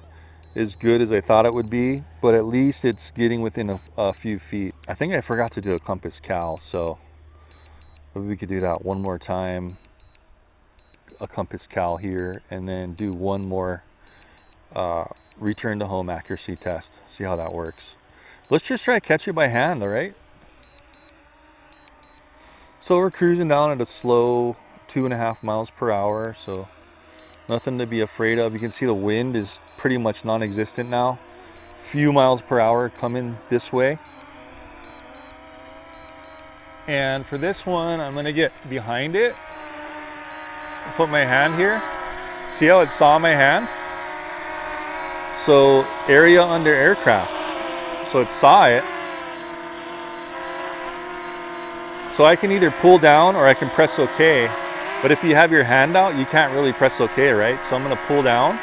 good as I thought it would be, but at least it's getting within a few feet. I think I forgot to do a compass cal, so maybe we could do that one more time. A compass cal here, and then do one more return to home accuracy test. See how that works. Let's just try to catch it by hand, all right? So we're cruising down at a slow 2.5 miles per hour, so nothing to be afraid of. You can see the wind is pretty much non-existent now. Few miles per hour coming this way. And for this one, I'm gonna get behind it. Put my hand here. See how it saw my hand? So area under aircraft. So it saw it. So I can either pull down or I can press OK. But if you have your hand out, you can't really press OK, right? So I'm going to pull down.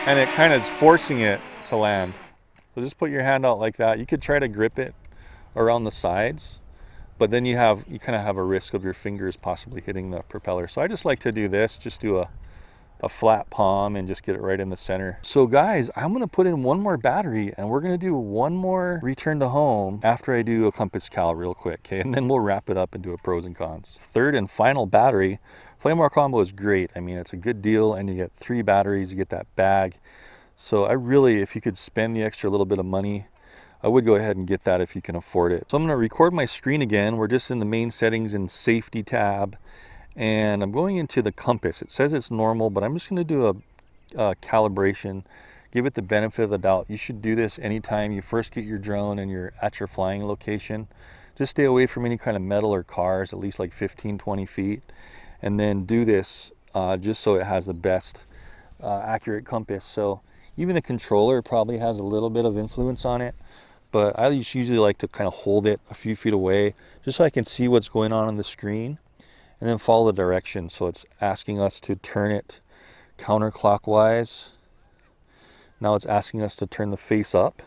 And it kind of is forcing it to land. So just put your hand out like that. You could try to grip it around the sides, but then you kind of have a risk of your fingers possibly hitting the propeller. So I just like to do this, just do a flat palm and just get it right in the center. So guys, I'm gonna put in one more battery and we're gonna do one more return to home after I do a compass cal real quick, okay? And then we'll wrap it up and do a pros and cons. Third and final battery. Flame War combo is great. I mean, it's a good deal, and you get 3 batteries, you get that bag. So I really, if you could spend the extra little bit of money, I would go ahead and get that if you can afford it. So I'm gonna record my screen again. We're just in the main settings and safety tab. And I'm going into the compass. It says it's normal, but I'm just going to do a calibration, give it the benefit of the doubt. You should do this anytime you first get your drone and you're at your flying location. Just stay away from any kind of metal or cars, at least like 15-20 feet. And then do this just so it has the best accurate compass. So even the controller probably has a little bit of influence on it, but I usually like to kind of hold it a few feet away just so I can see what's going on the screen. And then follow the direction. So it's asking us to turn it counterclockwise. Now it's asking us to turn the face up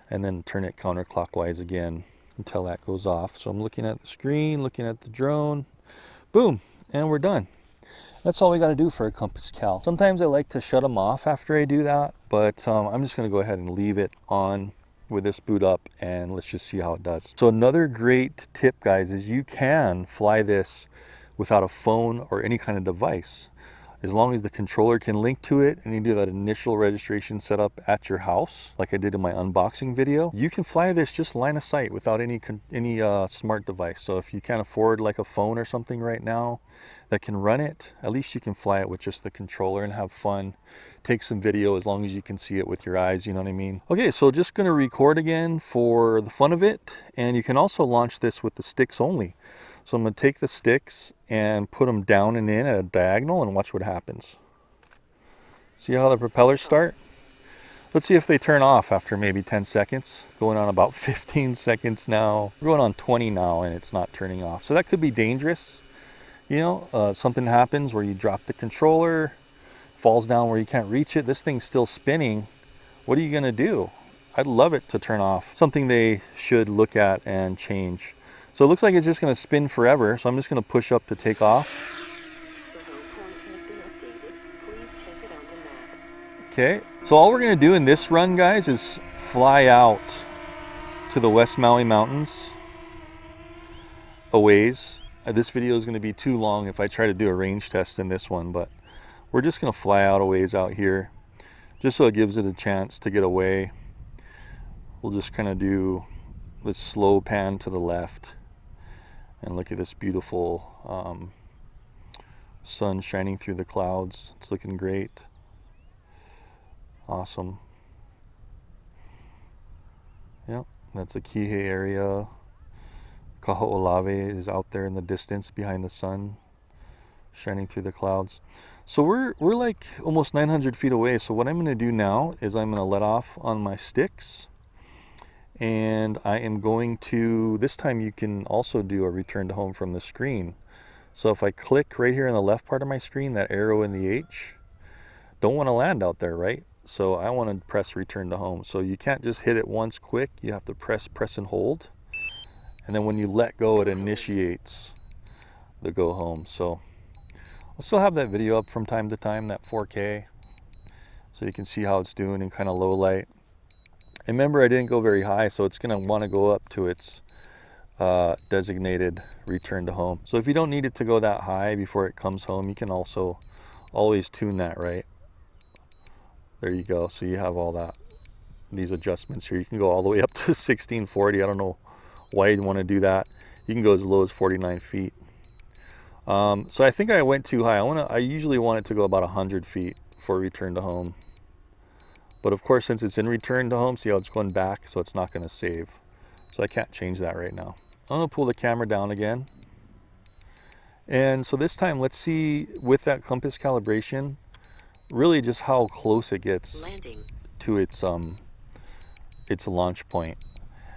and then turn it counterclockwise again until that goes off. So I'm looking at the screen, looking at the drone, boom, and we're done. That's all we got to do for a compass cal. Sometimes I like to shut them off after I do that, but I'm just going to go ahead and leave it on with this boot up, and let's just see how it does. So another great tip, guys, is you can fly this without a phone or any kind of device. As long as the controller can link to it and you do that initial registration setup at your house, like I did in my unboxing video, you can fly this just line of sight without any smart device. So if you can't afford like a phone or something right now that can run it, at least you can fly it with just the controller and have fun. Take some video as long as you can see it with your eyes, you know what I mean? Okay, so just gonna record again for the fun of it, and you can also launch this with the sticks only. So I'm going to take the sticks and put them down and in at a diagonal and watch what happens. See how the propellers start? Let's see if they turn off after maybe 10 seconds. Going on about 15 seconds now. We're going on 20 now and it's not turning off. So that could be dangerous. You know, something happens where you drop the controller, falls down where you can't reach it. This thing's still spinning. What are you going to do? I'd love it to turn off. Something they should look at and change. So it looks like it's just going to spin forever, so I'm just going to push up to take off. The home point has been updated. Please check it on the map. Okay, so all we're going to do in this run, guys, is fly out to the West Maui Mountains a ways. This video is going to be too long if I try to do a range test in this one, but we're just going to fly out a ways out here, just so it gives it a chance to get away. We'll just kind of do this slow pan to the left. And look at this beautiful sun shining through the clouds. It's looking great. Awesome. Yep, that's the Kihei area. Kaho'olawe is out there in the distance behind the sun, shining through the clouds. So we're like almost 900 feet away. So what I'm going to do now is I'm going to let off on my sticks. And I am going to, this time you can also do a return to home from the screen. So if I click right here in the left part of my screen, that arrow in the H, don't want to land out there, right? So I want to press return to home. So you can't just hit it once quick, you have to press and hold. And then when you let go, it initiates the go home. So I'll still have that video up from time to time, that 4K. So you can see how it's doing in kind of low light. And remember, I didn't go very high, so it's going to want to go up to its designated return to home. So if you don't need it to go that high before it comes home, you can also always tune that, right? There you go. So you have all that, these adjustments here. You can go all the way up to 1640. I don't know why you'd want to do that. You can go as low as 49 feet. So I think I went too high. I usually want it to go about 100 feet for return to home. But of course, since it's in return to home, see how it's going back, so it's not going to save. So I can't change that right now. I'm going to pull the camera down again. And so this time, let's see with that compass calibration, really just how close it gets to its launch point.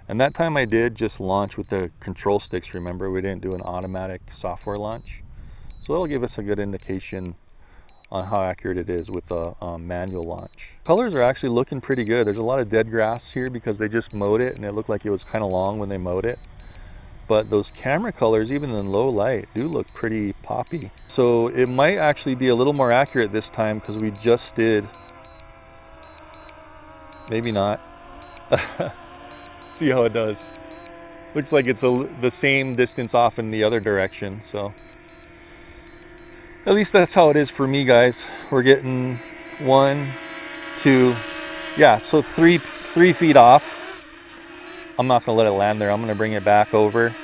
And that time I did just launch with the control sticks. Remember, we didn't do an automatic software launch. So that'll give us a good indication on how accurate it is with a manual launch. Colors are actually looking pretty good. There's a lot of dead grass here because they just mowed it and it looked like it was kind of long when they mowed it. But those camera colors, even in low light, do look pretty poppy. So it might actually be a little more accurate this time because we just did, maybe not. See how it does. Looks like it's the same distance off in the other direction, so. At least that's how it is for me, guys. We're getting 1, 2, yeah, so three feet off. I'm not gonna let it land there. I'm gonna bring it back over.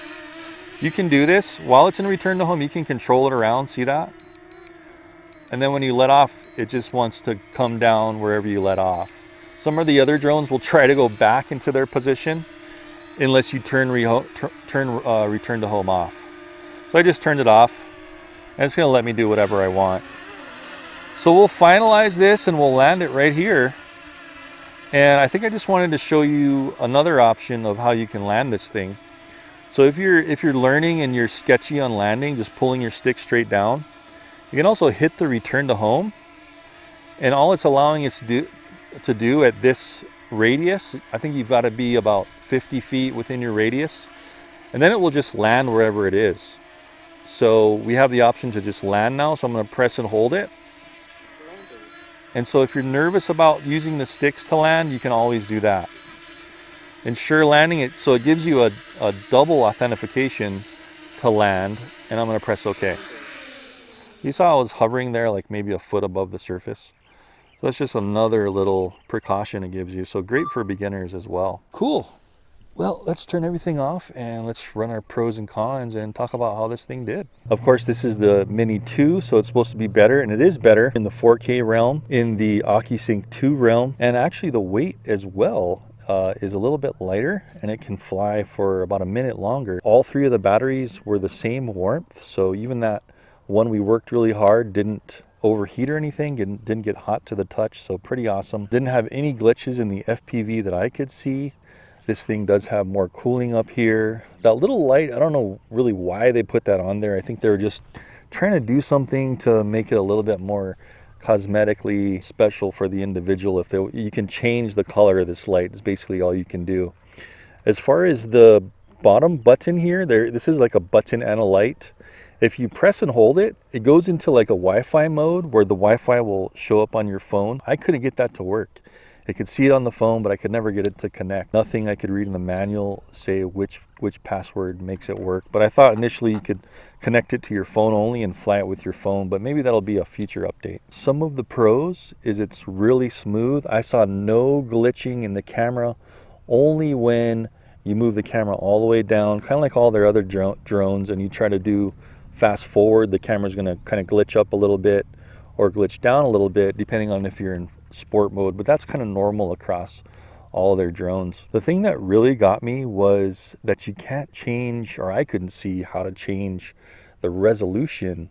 You can do this while it's in return to home. You can control it around, see that? And then when you let off, it just wants to come down wherever you let off. Some of the other drones will try to go back into their position unless you turn return to home off. So I just turned it off. And it's going to let me do whatever I want. So we'll finalize this and we'll land it right here. And I think I just wanted to show you another option of how you can land this thing. So if you're learning and you're sketchy on landing, just pulling your stick straight down, you can also hit the return to home. And all it's allowing it to do at this radius, I think you've got to be about 50 feet within your radius. And then it will just land wherever it is. So we have the option to just land now, so I'm going to press and hold it. And so if you're nervous about using the sticks to land, you can always do that. ensure landing. So it gives you a double authentication to land, and I'm going to press OK. You saw I was hovering there like maybe a foot above the surface. So that's just another little precaution it gives you. So great for beginners as well. Cool. Well, let's turn everything off and let's run our pros and cons and talk about how this thing did. Of course, this is the Mini 2, so it's supposed to be better, and it is better in the 4K realm, in the OcuSync 2 realm, and actually the weight as well is a little bit lighter, and it can fly for about a minute longer. All three of the batteries were the same warmth, so even that one we worked really hard didn't overheat or anything, didn't get hot to the touch, so pretty awesome. Didn't have any glitches in the FPV that I could see. This thing does have more cooling up here. That little light, I don't know really why they put that on there. I think they were just trying to do something to make it a little bit more cosmetically special for the individual. If you can change the color of this light, is basically all you can do. As far as the bottom button here, this is like a button and a light. If you press and hold it, it goes into like a Wi-Fi mode where the Wi-Fi will show up on your phone. I couldn't get that to work. I could see it on the phone, but I could never get it to connect. Nothing I could read in the manual say which password makes it work. But I thought initially you could connect it to your phone only and fly it with your phone, but maybe that'll be a future update. Some of the pros is it's really smooth. I saw no glitching in the camera, only when you move the camera all the way down, kind of like all their other drones, and you try to do fast forward, the camera's gonna kind of glitch up a little bit or glitch down a little bit, depending on if you're in sport mode, but that's kind of normal across all their drones. The thing that really got me was that you can't change, or I couldn't see how to change the resolution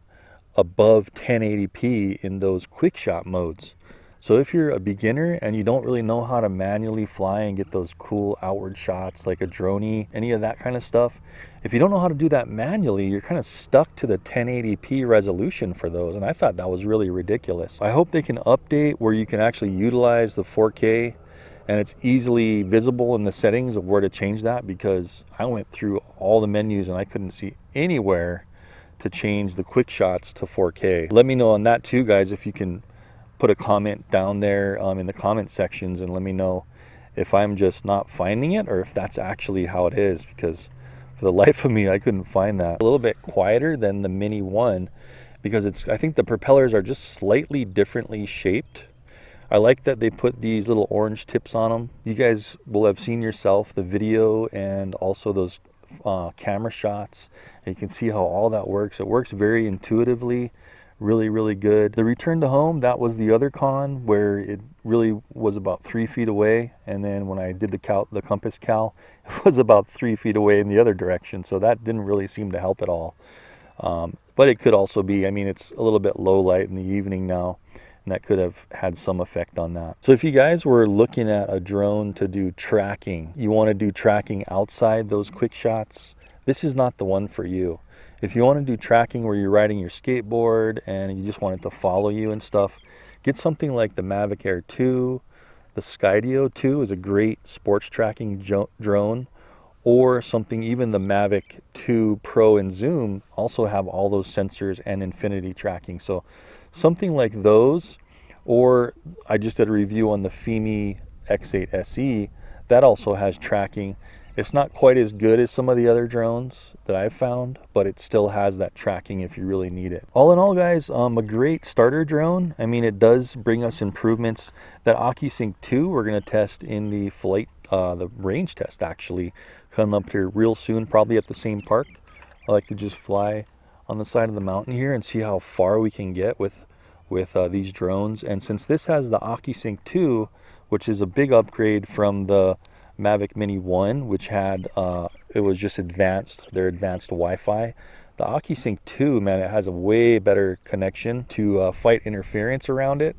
above 1080p in those quick shot modes. So if you're a beginner and you don't really know how to manually fly and get those cool outward shots like a droney, any of that kind of stuff, if you don't know how to do that manually, you're kind of stuck to the 1080p resolution for those. And I thought that was really ridiculous. I hope they can update where you can actually utilize the 4K and it's easily visible in the settings of where to change that, because I went through all the menus and I couldn't see anywhere to change the quick shots to 4K. Let me know on that too, guys, if you can put a comment down there in the comment sections and let me know if I'm just not finding it or if that's actually how it is, because for the life of me I couldn't find that. A little bit quieter than the Mini 1 because I think the propellers are just slightly differently shaped. I like that they put these little orange tips on them. You guys will have seen yourself the video and also those camera shots, and you can see how all that works. It works very intuitively. Really good. The return to home, that was the other con, where it really was about 3 feet away, and then when I did the compass cal, it was about 3 feet away in the other direction, so that didn't really seem to help at all. But it could also be, I mean, it's a little bit low light in the evening now, and that could have had some effect on that. So if you guys were looking at a drone to do tracking, you want to do tracking outside those quick shots, this is not the one for you. If you want to do tracking where you're riding your skateboard and you just want it to follow you and stuff, get something like the Mavic Air 2. The Skydio 2 is a great sports tracking drone, or something, even the Mavic 2 Pro and Zoom also have all those sensors and infinity tracking. So something like those, or I just did a review on the Fimi X8 SE, that also has tracking. It's not quite as good as some of the other drones that I've found, but it still has that tracking if you really need it. All in all, guys, a great starter drone. I mean, it does bring us improvements. That OcuSync 2 we're going to test in the flight, the range test actually, coming up here real soon, probably at the same park. I like to just fly on the side of the mountain here and see how far we can get with these drones. And since this has the OcuSync 2, which is a big upgrade from the Mavic Mini 1, which had it was just their advanced Wi-Fi. The OcuSync 2, man, it has a way better connection to fight interference around it,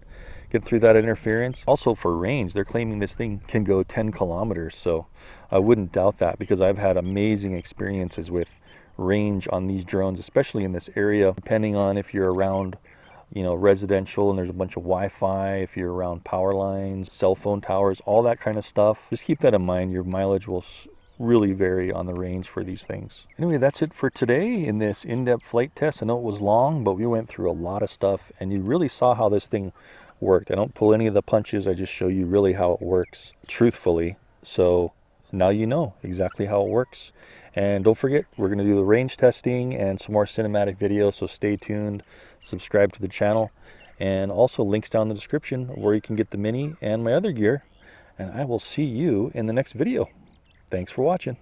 get through that interference. Also for range, they're claiming this thing can go 10 kilometers, so I wouldn't doubt that, because I've had amazing experiences with range on these drones, especially in this area, depending on if you're around, you know, residential and there's a bunch of Wi-Fi, if you're around power lines, cell phone towers, all that kind of stuff. Just keep that in mind. Your mileage will really vary on the range for these things. Anyway, that's it for today in this in-depth flight test. I know it was long, but we went through a lot of stuff and you really saw how this thing worked. I don't pull any of the punches. I just show you really how it works truthfully. So now you know exactly how it works. And don't forget, we're going to do the range testing and some more cinematic videos, so stay tuned, subscribe to the channel, and also links down in the description where you can get the Mini and my other gear. And I will see you in the next video. Thanks for watching.